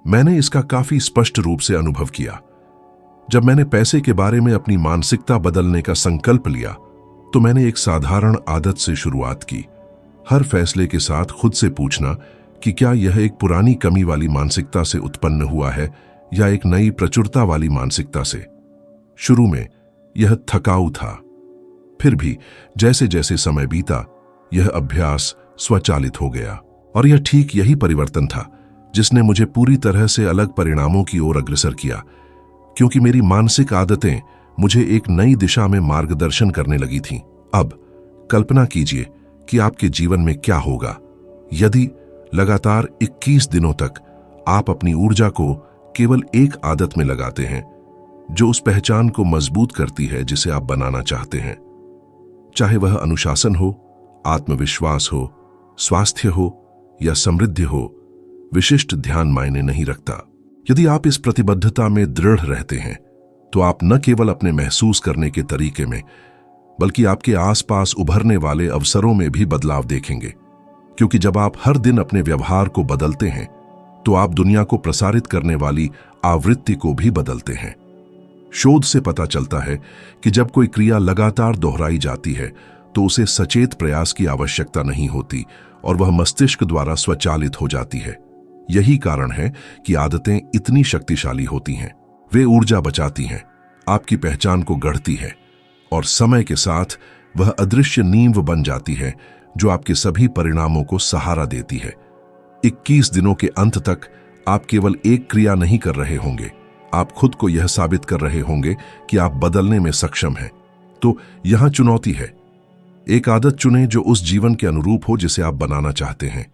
मैंने इसका काफी स्पष्ट रूप से अनुभव किया। जब मैंने पैसे के बारे में अपनी मानसिकता बदलने का संकल्प लिया, तो मैंने एक साधारण आदत से शुरुआत की। हर फैसले के साथ खुद से पूछना कि क्या यह एक पुरानी कमी वाली मानसिकता से उत्पन्न हुआ है या एक नई प्रचुरता वाली मानसिकता से। शुरू में यह थकाऊ था, फिर भी जैसे जैसे समय बीता, यह अभ्यास स्वचालित हो गया। और यह ठीक यही परिवर्तन था जिसने मुझे पूरी तरह से अलग परिणामों की ओर अग्रसर किया, क्योंकि मेरी मानसिक आदतें मुझे एक नई दिशा में मार्गदर्शन करने लगी थीं। अब कल्पना कीजिए कि आपके जीवन में क्या होगा यदि लगातार 21 दिनों तक आप अपनी ऊर्जा को केवल एक आदत में लगाते हैं जो उस पहचान को मजबूत करती है जिसे आप बनाना चाहते हैं। चाहे वह अनुशासन हो, आत्मविश्वास हो, स्वास्थ्य हो या समृद्धि हो, विशिष्ट ध्यान मायने नहीं रखता। यदि आप इस प्रतिबद्धता में दृढ़ रहते हैं तो आप न केवल अपने महसूस करने के तरीके में बल्कि आपके आसपास उभरने वाले अवसरों में भी बदलाव देखेंगे, क्योंकि जब आप हर दिन अपने व्यवहार को बदलते हैं तो आप दुनिया को प्रसारित करने वाली आवृत्ति को भी बदलते हैं। शोध से पता चलता है कि जब कोई क्रिया लगातार दोहराई जाती है तो उसे सचेत प्रयास की आवश्यकता नहीं होती और वह मस्तिष्क द्वारा स्वचालित हो जाती है। यही कारण है कि आदतें इतनी शक्तिशाली होती हैं। वे ऊर्जा बचाती हैं, आपकी पहचान को गढ़ती है और समय के साथ वह अदृश्य नींव बन जाती है जो आपके सभी परिणामों को सहारा देती है। 21 दिनों के अंत तक आप केवल एक क्रिया नहीं कर रहे होंगे, आप खुद को यह साबित कर रहे होंगे कि आप बदलने में सक्षम हैं। तो यहां चुनौती है, एक आदत चुनें जो उस जीवन के अनुरूप हो जिसे आप बनाना चाहते हैं।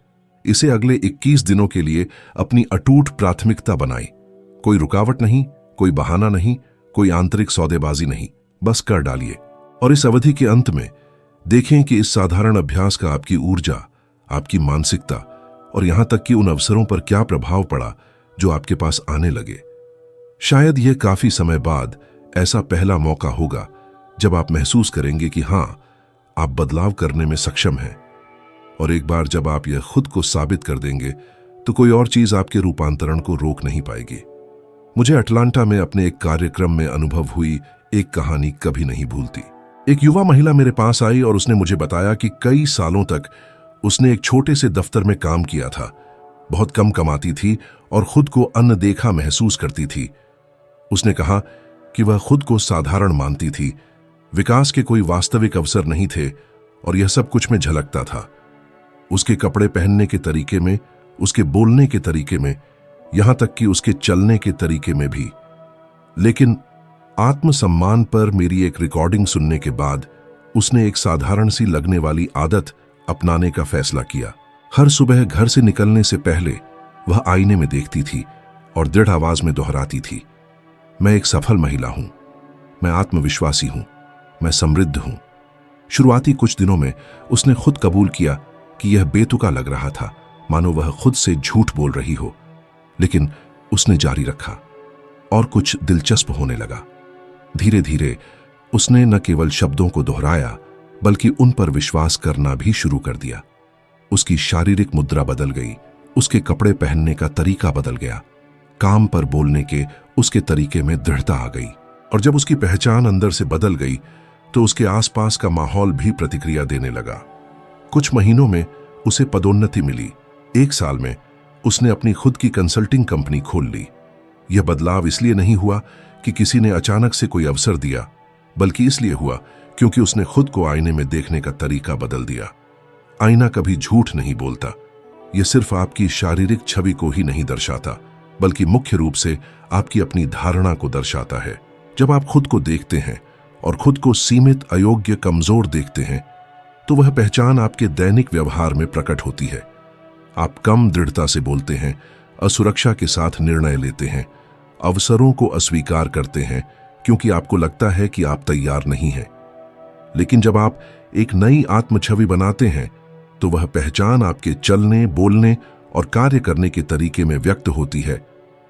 इसे अगले 21 दिनों के लिए अपनी अटूट प्राथमिकता बनाएं। कोई रुकावट नहीं, कोई बहाना नहीं, कोई आंतरिक सौदेबाजी नहीं, बस कर डालिए। और इस अवधि के अंत में देखें कि इस साधारण अभ्यास का आपकी ऊर्जा, आपकी मानसिकता और यहां तक कि उन अवसरों पर क्या प्रभाव पड़ा जो आपके पास आने लगे। शायद यह काफी समय बाद ऐसा पहला मौका होगा जब आप महसूस करेंगे कि हां, आप बदलाव करने में सक्षम हैं। और एक बार जब आप यह खुद को साबित कर देंगे तो कोई और चीज आपके रूपांतरण को रोक नहीं पाएगी। मुझे अटलांटा में अपने एक कार्यक्रम में अनुभव हुई एक कहानी कभी नहीं भूलती। एक युवा महिला मेरे पास आई और उसने मुझे बताया कि कई सालों तक उसने एक छोटे से दफ्तर में काम किया था, बहुत कम कमाती थी और खुद को अनदेखा महसूस करती थी। उसने कहा कि वह खुद को साधारण मानती थी, विकास के कोई वास्तविक अवसर नहीं थे और यह सब कुछ में झलकता था। उसके कपड़े पहनने के तरीके में, उसके बोलने के तरीके में, यहां तक कि उसके चलने के तरीके में भी। लेकिन आत्मसम्मान पर मेरी एक रिकॉर्डिंग सुनने के बाद उसने एक साधारण सी लगने वाली आदत अपनाने का फैसला किया। हर सुबह घर से निकलने से पहले वह आईने में देखती थी और दृढ़ आवाज में दोहराती थी, मैं एक सफल महिला हूं, मैं आत्मविश्वासी हूं, मैं समृद्ध हूं। शुरुआती कुछ दिनों में उसने खुद कबूल किया कि यह बेतुका लग रहा था, मानो वह खुद से झूठ बोल रही हो। लेकिन उसने जारी रखा और कुछ दिलचस्प होने लगा। धीरे धीरे उसने न केवल शब्दों को दोहराया बल्कि उन पर विश्वास करना भी शुरू कर दिया। उसकी शारीरिक मुद्रा बदल गई, उसके कपड़े पहनने का तरीका बदल गया, काम पर बोलने के उसके तरीके में दृढ़ता आ गई। और जब उसकी पहचान अंदर से बदल गई तो उसके आसपास का माहौल भी प्रतिक्रिया देने लगा। कुछ महीनों में उसे पदोन्नति मिली। 1 साल में उसने अपनी खुद की कंसल्टिंग कंपनी खोल ली। यह बदलाव इसलिए नहीं हुआ कि किसी ने अचानक से कोई अवसर दिया, बल्कि इसलिए हुआ क्योंकि उसने खुद को आईने में देखने का तरीका बदल दिया। आईना कभी झूठ नहीं बोलता, यह सिर्फ आपकी शारीरिक छवि को ही नहीं दर्शाता बल्कि मुख्य रूप से आपकी अपनी धारणा को दर्शाता है। जब आप खुद को देखते हैं और खुद को सीमित, अयोग्य, कमजोर देखते हैं तो वह पहचान आपके दैनिक व्यवहार में प्रकट होती है। आप कम दृढ़ता से बोलते हैं, असुरक्षा के साथ निर्णय लेते हैं, अवसरों को अस्वीकार करते हैं क्योंकि आपको लगता है कि आप तैयार नहीं हैं। लेकिन जब आप एक नई आत्मछवि बनाते हैं तो वह पहचान आपके चलने, बोलने और कार्य करने के तरीके में व्यक्त होती है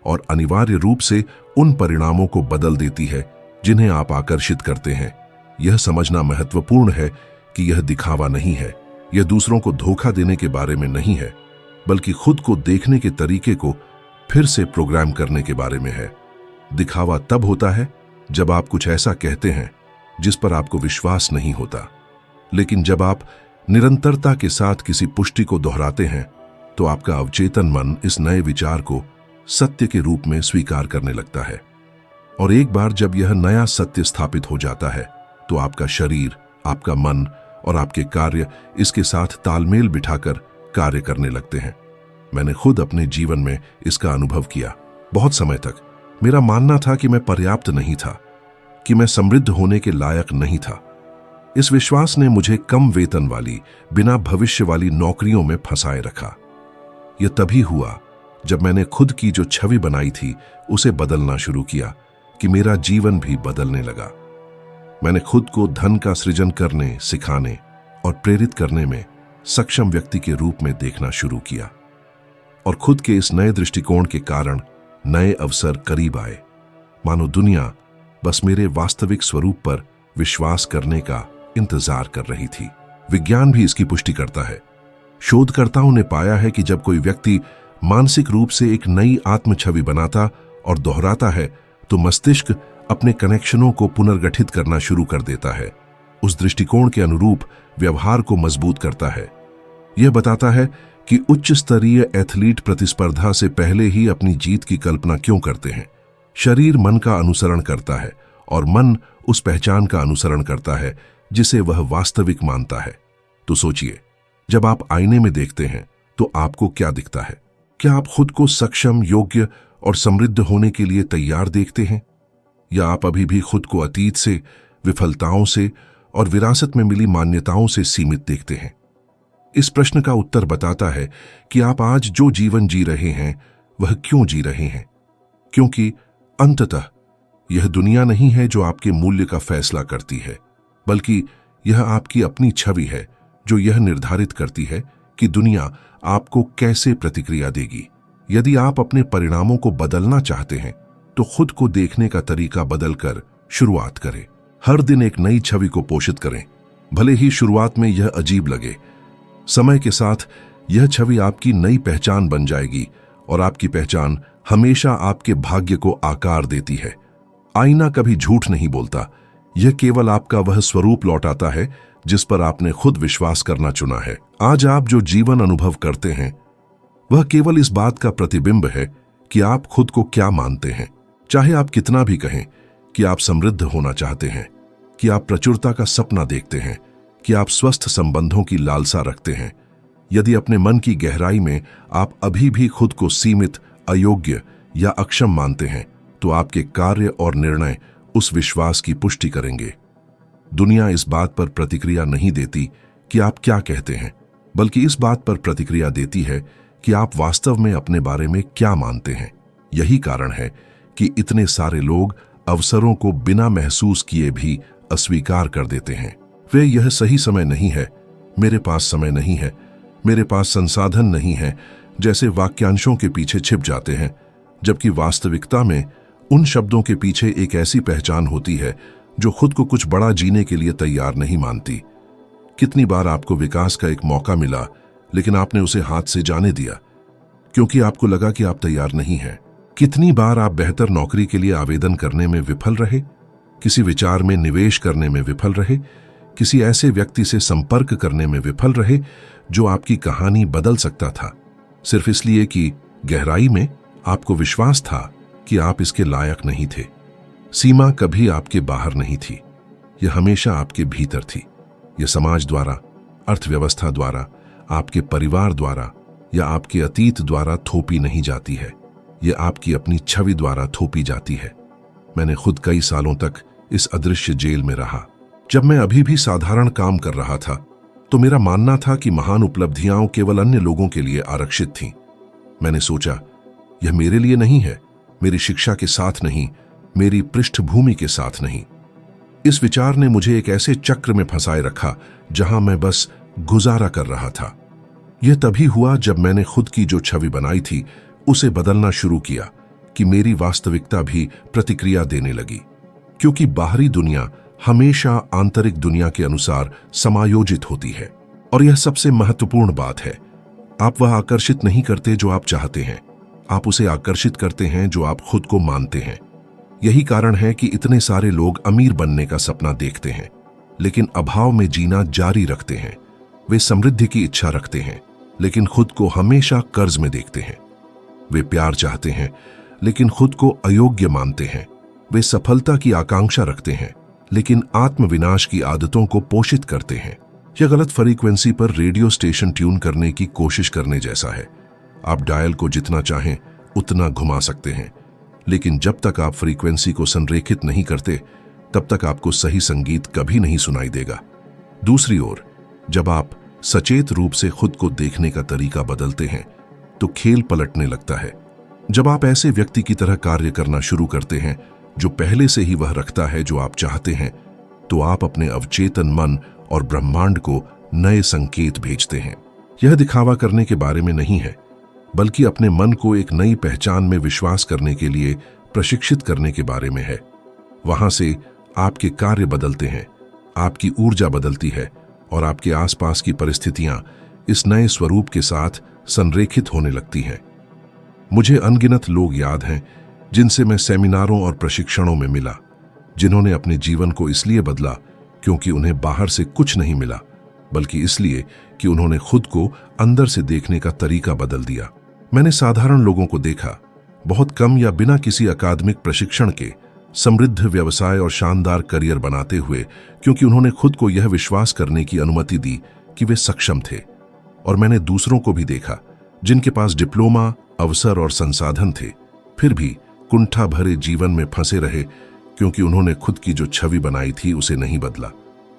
और अनिवार्य रूप से उन परिणामों को बदल देती है जिन्हें आप आकर्षित करते हैं। यह समझना महत्वपूर्ण है कि यह दिखावा नहीं है, यह दूसरों को धोखा देने के बारे में नहीं है, बल्कि खुद को देखने के तरीके को फिर से प्रोग्राम करने के बारे में है। दिखावा तब होता है जब आप कुछ ऐसा कहते हैं जिस पर आपको विश्वास नहीं होता, लेकिन जब आप निरंतरता के साथ किसी पुष्टि को दोहराते हैं तो आपका अवचेतन मन इस नए विचार को सत्य के रूप में स्वीकार करने लगता है। और एक बार जब यह नया सत्य स्थापित हो जाता है तो आपका शरीर, आपका मन और आपके कार्य इसके साथ तालमेल बिठाकर कार्य करने लगते हैं। मैंने खुद अपने जीवन में इसका अनुभव किया। बहुत समय तक मेरा मानना था कि मैं पर्याप्त नहीं था, कि मैं समृद्ध होने के लायक नहीं था। इस विश्वास ने मुझे कम वेतन वाली, बिना भविष्य वाली नौकरियों में फंसाए रखा। यह तभी हुआ जब मैंने खुद की जो छवि बनाई थी उसे बदलना शुरू किया कि मेरा जीवन भी बदलने लगा। मैंने खुद को धन का सृजन करने, सिखाने और प्रेरित करने में सक्षम व्यक्ति के रूप में देखना शुरू किया। और खुद के इस नए दृष्टिकोण के कारण नए अवसर करीब आए, मानो दुनिया बस मेरे वास्तविक स्वरूप पर विश्वास करने का इंतजार कर रही थी। विज्ञान भी इसकी पुष्टि करता है। शोधकर्ताओं ने पाया है कि जब कोई व्यक्ति मानसिक रूप से एक नई आत्म छवि बनाता और दोहराता है तो मस्तिष्क अपने कनेक्शनों को पुनर्गठित करना शुरू कर देता है, उस दृष्टिकोण के अनुरूप व्यवहार को मजबूत करता है। यह बताता है कि उच्च स्तरीय एथलीट प्रतिस्पर्धा से पहले ही अपनी जीत की कल्पना क्यों करते हैं। शरीर मन का अनुसरण करता है और मन उस पहचान का अनुसरण करता है जिसे वह वास्तविक मानता है। तो सोचिए, जब आप आईने में देखते हैं तो आपको क्या दिखता है? क्या आप खुद को सक्षम, योग्य और समृद्ध होने के लिए तैयार देखते हैं, या आप अभी भी खुद को अतीत से, विफलताओं से और विरासत में मिली मान्यताओं से सीमित देखते हैं? इस प्रश्न का उत्तर बताता है कि आप आज जो जीवन जी रहे हैं वह क्यों जी रहे हैं। क्योंकि अंततः यह दुनिया नहीं है जो आपके मूल्य का फैसला करती है, बल्कि यह आपकी अपनी छवि है जो यह निर्धारित करती है कि दुनिया आपको कैसे प्रतिक्रिया देगी। यदि आप अपने परिणामों को बदलना चाहते हैं तो खुद को देखने का तरीका बदलकर शुरुआत करें। हर दिन एक नई छवि को पोषित करें, भले ही शुरुआत में यह अजीब लगे। समय के साथ यह छवि आपकी नई पहचान बन जाएगी और आपकी पहचान हमेशा आपके भाग्य को आकार देती है। आईना कभी झूठ नहीं बोलता, यह केवल आपका वह स्वरूप लौटाता है जिस पर आपने खुद विश्वास करना चुना है। आज आप जो जीवन अनुभव करते हैं वह केवल इस बात का प्रतिबिंब है कि आप खुद को क्या मानते हैं। चाहे आप कितना भी कहें कि आप समृद्ध होना चाहते हैं, कि आप प्रचुरता का सपना देखते हैं, कि आप स्वस्थ संबंधों की लालसा रखते हैं, यदि अपने मन की गहराई में आप अभी भी खुद को सीमित, अयोग्य या अक्षम मानते हैं, तो आपके कार्य और निर्णय उस विश्वास की पुष्टि करेंगे। दुनिया इस बात पर प्रतिक्रिया नहीं देती कि आप क्या कहते हैं, बल्कि इस बात पर प्रतिक्रिया देती है कि आप वास्तव में अपने बारे में क्या मानते हैं। यही कारण है कि इतने सारे लोग अवसरों को बिना महसूस किए भी अस्वीकार कर देते हैं। वे यह सही समय नहीं है, मेरे पास समय नहीं है, मेरे पास संसाधन नहीं है जैसे वाक्यांशों के पीछे छिप जाते हैं, जबकि वास्तविकता में उन शब्दों के पीछे एक ऐसी पहचान होती है जो खुद को कुछ बड़ा जीने के लिए तैयार नहीं मानती। कितनी बार आपको विकास का एक मौका मिला लेकिन आपने उसे हाथ से जाने दिया क्योंकि आपको लगा कि आप तैयार नहीं हैं। कितनी बार आप बेहतर नौकरी के लिए आवेदन करने में विफल रहे, किसी विचार में निवेश करने में विफल रहे, किसी ऐसे व्यक्ति से संपर्क करने में विफल रहे जो आपकी कहानी बदल सकता था, सिर्फ इसलिए कि गहराई में आपको विश्वास था कि आप इसके लायक नहीं थे। सीमा कभी आपके बाहर नहीं थी, यह हमेशा आपके भीतर थी। यह समाज द्वारा, अर्थव्यवस्था द्वारा, आपके परिवार द्वारा या आपके अतीत द्वारा थोपी नहीं जाती है, यह आपकी अपनी छवि द्वारा थोपी जाती है। मैंने खुद कई सालों तक इस अदृश्य जेल में रहा। जब मैं अभी भी साधारण काम कर रहा था तो मेरा मानना था कि महान उपलब्धियां केवल अन्य लोगों के लिए आरक्षित थीं। मैंने सोचा, यह मेरे लिए नहीं है, मेरी शिक्षा के साथ नहीं, मेरी पृष्ठभूमि के साथ नहीं। इस विचार ने मुझे एक ऐसे चक्र में फंसाए रखा जहां मैं बस गुजारा कर रहा था। यह तभी हुआ जब मैंने खुद की जो छवि बनाई थी उसे बदलना शुरू किया कि मेरी वास्तविकता भी प्रतिक्रिया देने लगी। क्योंकि बाहरी दुनिया हमेशा आंतरिक दुनिया के अनुसार समायोजित होती है, और यह सबसे महत्वपूर्ण बात है। आप वह आकर्षित नहीं करते जो आप चाहते हैं, आप उसे आकर्षित करते हैं जो आप खुद को मानते हैं। यही कारण है कि इतने सारे लोग अमीर बनने का सपना देखते हैं लेकिन अभाव में जीना जारी रखते हैं। वे समृद्धि की इच्छा रखते हैं लेकिन खुद को हमेशा कर्ज में देखते हैं। वे प्यार चाहते हैं लेकिन खुद को अयोग्य मानते हैं। वे सफलता की आकांक्षा रखते हैं लेकिन आत्मविनाश की आदतों को पोषित करते हैं। यह गलत फ्रीक्वेंसी पर रेडियो स्टेशन ट्यून करने की कोशिश करने जैसा है। आप डायल को जितना चाहें उतना घुमा सकते हैं, लेकिन जब तक आप फ्रीक्वेंसी को संरेखित नहीं करते तब तक आपको सही संगीत कभी नहीं सुनाई देगा। दूसरी ओर, जब आप सचेत रूप से खुद को देखने का तरीका बदलते हैं तो खेल पलटने लगता है। जब आप ऐसे व्यक्ति की तरह कार्य करना शुरू करते हैं जो पहले से ही वह रखता है जो आप चाहते हैं, तो आप अपने अवचेतन मन और ब्रह्मांड को नए संकेत भेजते हैं। यह दिखावा करने के बारे में नहीं है, बल्कि अपने मन को एक नई पहचान में विश्वास करने के लिए प्रशिक्षित करने के बारे में है। वहां से आपके कार्य बदलते हैं, आपकी ऊर्जा बदलती है और आपके आसपास की परिस्थितियां इस नए स्वरूप के साथ संरेखित होने लगती हैं। मुझे अनगिनत लोग याद हैं जिनसे मैं सेमिनारों और प्रशिक्षणों में मिला, जिन्होंने अपने जीवन को इसलिए बदला क्योंकि उन्हें बाहर से कुछ नहीं मिला, बल्कि इसलिए कि उन्होंने खुद को अंदर से देखने का तरीका बदल दिया। मैंने साधारण लोगों को देखा, बहुत कम या बिना किसी अकादमिक प्रशिक्षण के समृद्ध व्यवसाय और शानदार करियर बनाते हुए, क्योंकि उन्होंने खुद को यह विश्वास करने की अनुमति दी कि वे सक्षम थे। और मैंने दूसरों को भी देखा जिनके पास डिप्लोमा, अवसर और संसाधन थे, फिर भी कुंठा भरे जीवन में फंसे रहे क्योंकि उन्होंने खुद की जो छवि बनाई थी उसे नहीं बदला।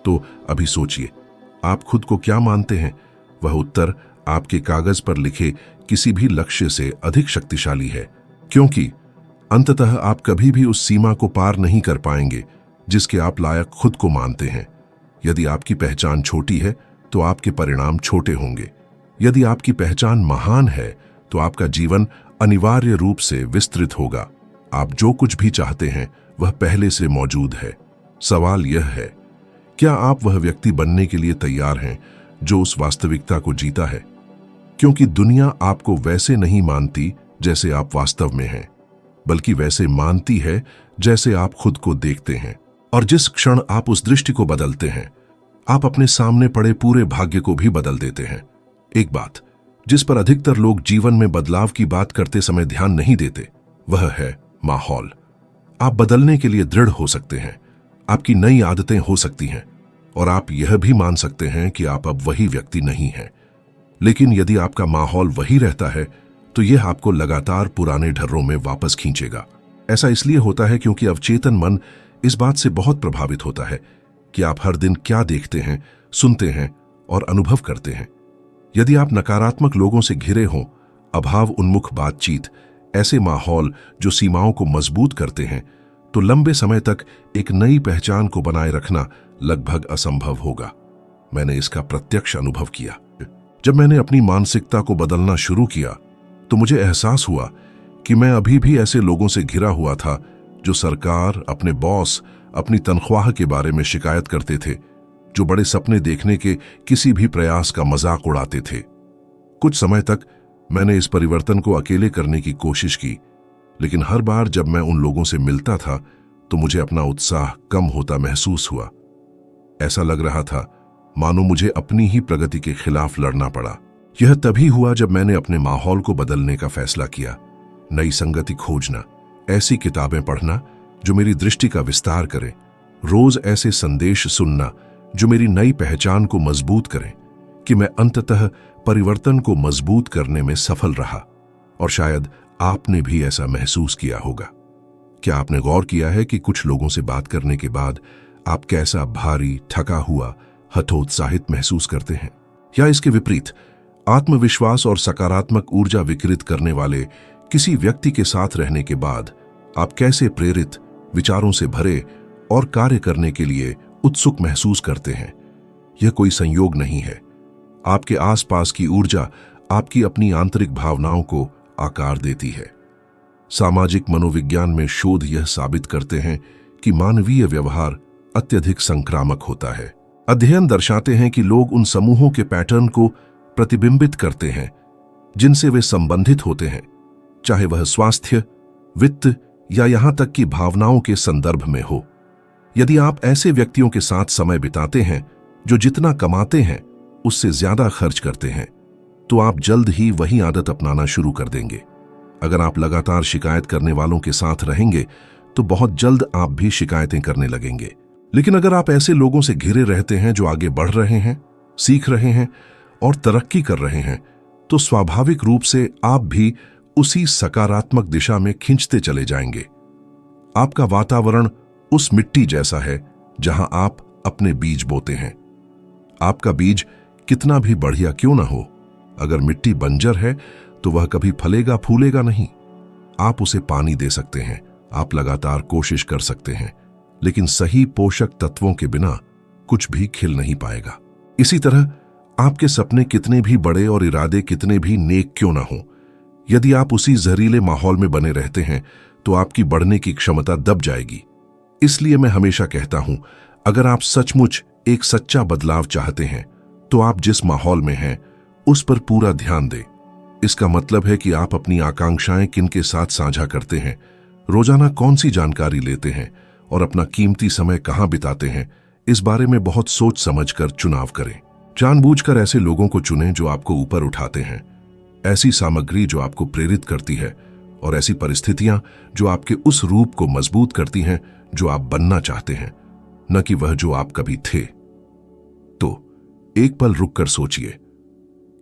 तो अभी सोचिए, आप खुद को क्या मानते हैं? वह उत्तर आपके कागज पर लिखे किसी भी लक्ष्य से अधिक शक्तिशाली है, क्योंकि अंततः आप कभी भी उस सीमा को पार नहीं कर पाएंगे जिसके आप लायक खुद को मानते हैं। यदि आपकी पहचान छोटी है तो आपके परिणाम छोटे होंगे। यदि आपकी पहचान महान है तो आपका जीवन अनिवार्य रूप से विस्तृत होगा। आप जो कुछ भी चाहते हैं वह पहले से मौजूद है। सवाल यह है, क्या आप वह व्यक्ति बनने के लिए तैयार हैं जो उस वास्तविकता को जीता है? क्योंकि दुनिया आपको वैसे नहीं मानती जैसे आप वास्तव में हैं, बल्कि वैसे मानती है जैसे आप खुद को देखते हैं। और जिस क्षण आप उस दृष्टि को बदलते हैं, आप अपने सामने पड़े पूरे भाग्य को भी बदल देते हैं। एक बात जिस पर अधिकतर लोग जीवन में बदलाव की बात करते समय ध्यान नहीं देते, वह है माहौल। आप बदलने के लिए दृढ़ हो सकते हैं, आपकी नई आदतें हो सकती हैं, और आप यह भी मान सकते हैं कि आप अब वही व्यक्ति नहीं हैं। लेकिन यदि आपका माहौल वही रहता है तो यह आपको लगातार पुराने ढर्रों में वापस खींचेगा। ऐसा इसलिए होता है क्योंकि अवचेतन मन इस बात से बहुत प्रभावित होता है कि आप हर दिन क्या देखते हैं, सुनते हैं और अनुभव करते हैं। यदि आप नकारात्मक लोगों से घिरे हों, अभाव उन्मुख बातचीत, ऐसे माहौल जो सीमाओं को मजबूत करते हैं, तो लंबे समय तक एक नई पहचान को बनाए रखना लगभग असंभव होगा। मैंने इसका प्रत्यक्ष अनुभव किया। जब मैंने अपनी मानसिकता को बदलना शुरू किया तो मुझे एहसास हुआ कि मैं अभी भी ऐसे लोगों से घिरा हुआ था जो सरकार, अपने बॉस, अपनी तनख्वाह के बारे में शिकायत करते थे, जो बड़े सपने देखने के किसी भी प्रयास का मजाक उड़ाते थे। कुछ समय तक मैंने इस परिवर्तन को अकेले करने की कोशिश की, लेकिन हर बार जब मैं उन लोगों से मिलता था तो मुझे अपना उत्साह कम होता महसूस हुआ। ऐसा लग रहा था मानो मुझे अपनी ही प्रगति के खिलाफ लड़ना पड़ा। यह तभी हुआ जब मैंने अपने माहौल को बदलने का फैसला किया। नई संगति खोजना, ऐसी किताबें पढ़ना जो मेरी दृष्टि का विस्तार करें, रोज ऐसे संदेश सुनना जो मेरी नई पहचान को मजबूत करें, कि मैं अंततः परिवर्तन को मजबूत करने में सफल रहा। और शायद आपने भी ऐसा महसूस किया होगा। क्या आपने गौर किया है कि कुछ लोगों से बात करने के बाद आप कैसा भारी, थका हुआ, हतोत्साहित महसूस करते हैं? या इसके विपरीत, आत्मविश्वास और सकारात्मक ऊर्जा विकिरित करने वाले किसी व्यक्ति के साथ रहने के बाद आप कैसे प्रेरित, विचारों से भरे और कार्य करने के लिए उत्सुक महसूस करते हैं? यह कोई संयोग नहीं है। आपके आसपास की ऊर्जा आपकी अपनी आंतरिक भावनाओं को आकार देती है। सामाजिक मनोविज्ञान में शोध यह साबित करते हैं कि मानवीय व्यवहार अत्यधिक संक्रामक होता है। अध्ययन दर्शाते हैं कि लोग उन समूहों के पैटर्न को प्रतिबिंबित करते हैं जिनसे वे संबंधित होते हैं, चाहे वह स्वास्थ्य, वित्त या यहां तक कि भावनाओं के संदर्भ में हो। यदि आप ऐसे व्यक्तियों के साथ समय बिताते हैं जो जितना कमाते हैं उससे ज्यादा खर्च करते हैं, तो आप जल्द ही वही आदत अपनाना शुरू कर देंगे। अगर आप लगातार शिकायत करने वालों के साथ रहेंगे तो बहुत जल्द आप भी शिकायतें करने लगेंगे। लेकिन अगर आप ऐसे लोगों से घिरे रहते हैं जो आगे बढ़ रहे हैं, सीख रहे हैं और तरक्की कर रहे हैं, तो स्वाभाविक रूप से आप भी उसी सकारात्मक दिशा में खींचते चले जाएंगे। आपका वातावरण उस मिट्टी जैसा है जहां आप अपने बीज बोते हैं। आपका बीज कितना भी बढ़िया क्यों ना हो, अगर मिट्टी बंजर है तो वह कभी फलेगा फूलेगा नहीं। आप उसे पानी दे सकते हैं, आप लगातार कोशिश कर सकते हैं, लेकिन सही पोषक तत्वों के बिना कुछ भी खिल नहीं पाएगा। इसी तरह आपके सपने कितने भी बड़े और इरादे कितने भी नेक क्यों ना हो, यदि आप उसी जहरीले माहौल में बने रहते हैं तो आपकी बढ़ने की क्षमता दब जाएगी। इसलिए मैं हमेशा कहता हूं, अगर आप सचमुच एक सच्चा बदलाव चाहते हैं तो आप जिस माहौल में हैं उस पर पूरा ध्यान दें। इसका मतलब है कि आप अपनी आकांक्षाएं किनके साथ साझा करते हैं, रोजाना कौन सी जानकारी लेते हैं और अपना कीमती समय कहां बिताते हैं, इस बारे में बहुत सोच समझकर चुनाव करें। जानबूझकर ऐसे लोगों को चुनें जो आपको ऊपर उठाते हैं, ऐसी सामग्री जो आपको प्रेरित करती है और ऐसी परिस्थितियां जो आपके उस रूप को मजबूत करती हैं जो आप बनना चाहते हैं, न कि वह जो आप कभी थे। तो एक पल रुककर सोचिए,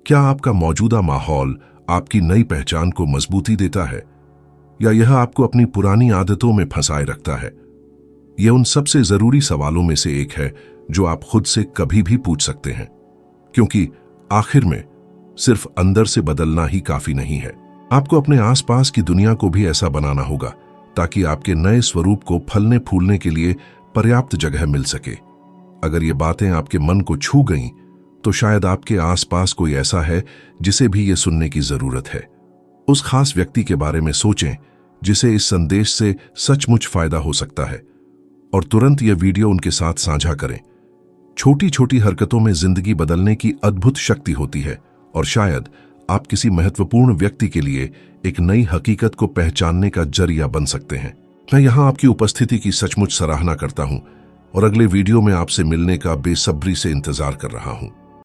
क्या आपका मौजूदा माहौल आपकी नई पहचान को मजबूती देता है या यह आपको अपनी पुरानी आदतों में फंसाए रखता है? यह उन सबसे जरूरी सवालों में से एक है जो आप खुद से कभी भी पूछ सकते हैं, क्योंकि आखिर में सिर्फ अंदर से बदलना ही काफी नहीं है। आपको अपने आसपास की दुनिया को भी ऐसा बनाना होगा ताकि आपके नए स्वरूप को फलने फूलने के लिए पर्याप्त जगह मिल सके। अगर ये बातें आपके मन को छू गईं, तो शायद आपके आसपास कोई ऐसा है जिसे भी ये सुनने की जरूरत है। उस खास व्यक्ति के बारे में सोचें जिसे इस संदेश से सचमुच फायदा हो सकता है और तुरंत यह वीडियो उनके साथ साझा करें। छोटी छोटी हरकतों में जिंदगी बदलने की अद्भुत शक्ति होती है और शायद आप किसी महत्वपूर्ण व्यक्ति के लिए एक नई हकीकत को पहचानने का जरिया बन सकते हैं। मैं यहां आपकी उपस्थिति की सचमुच सराहना करता हूं और अगले वीडियो में आपसे मिलने का बेसब्री से इंतजार कर रहा हूं।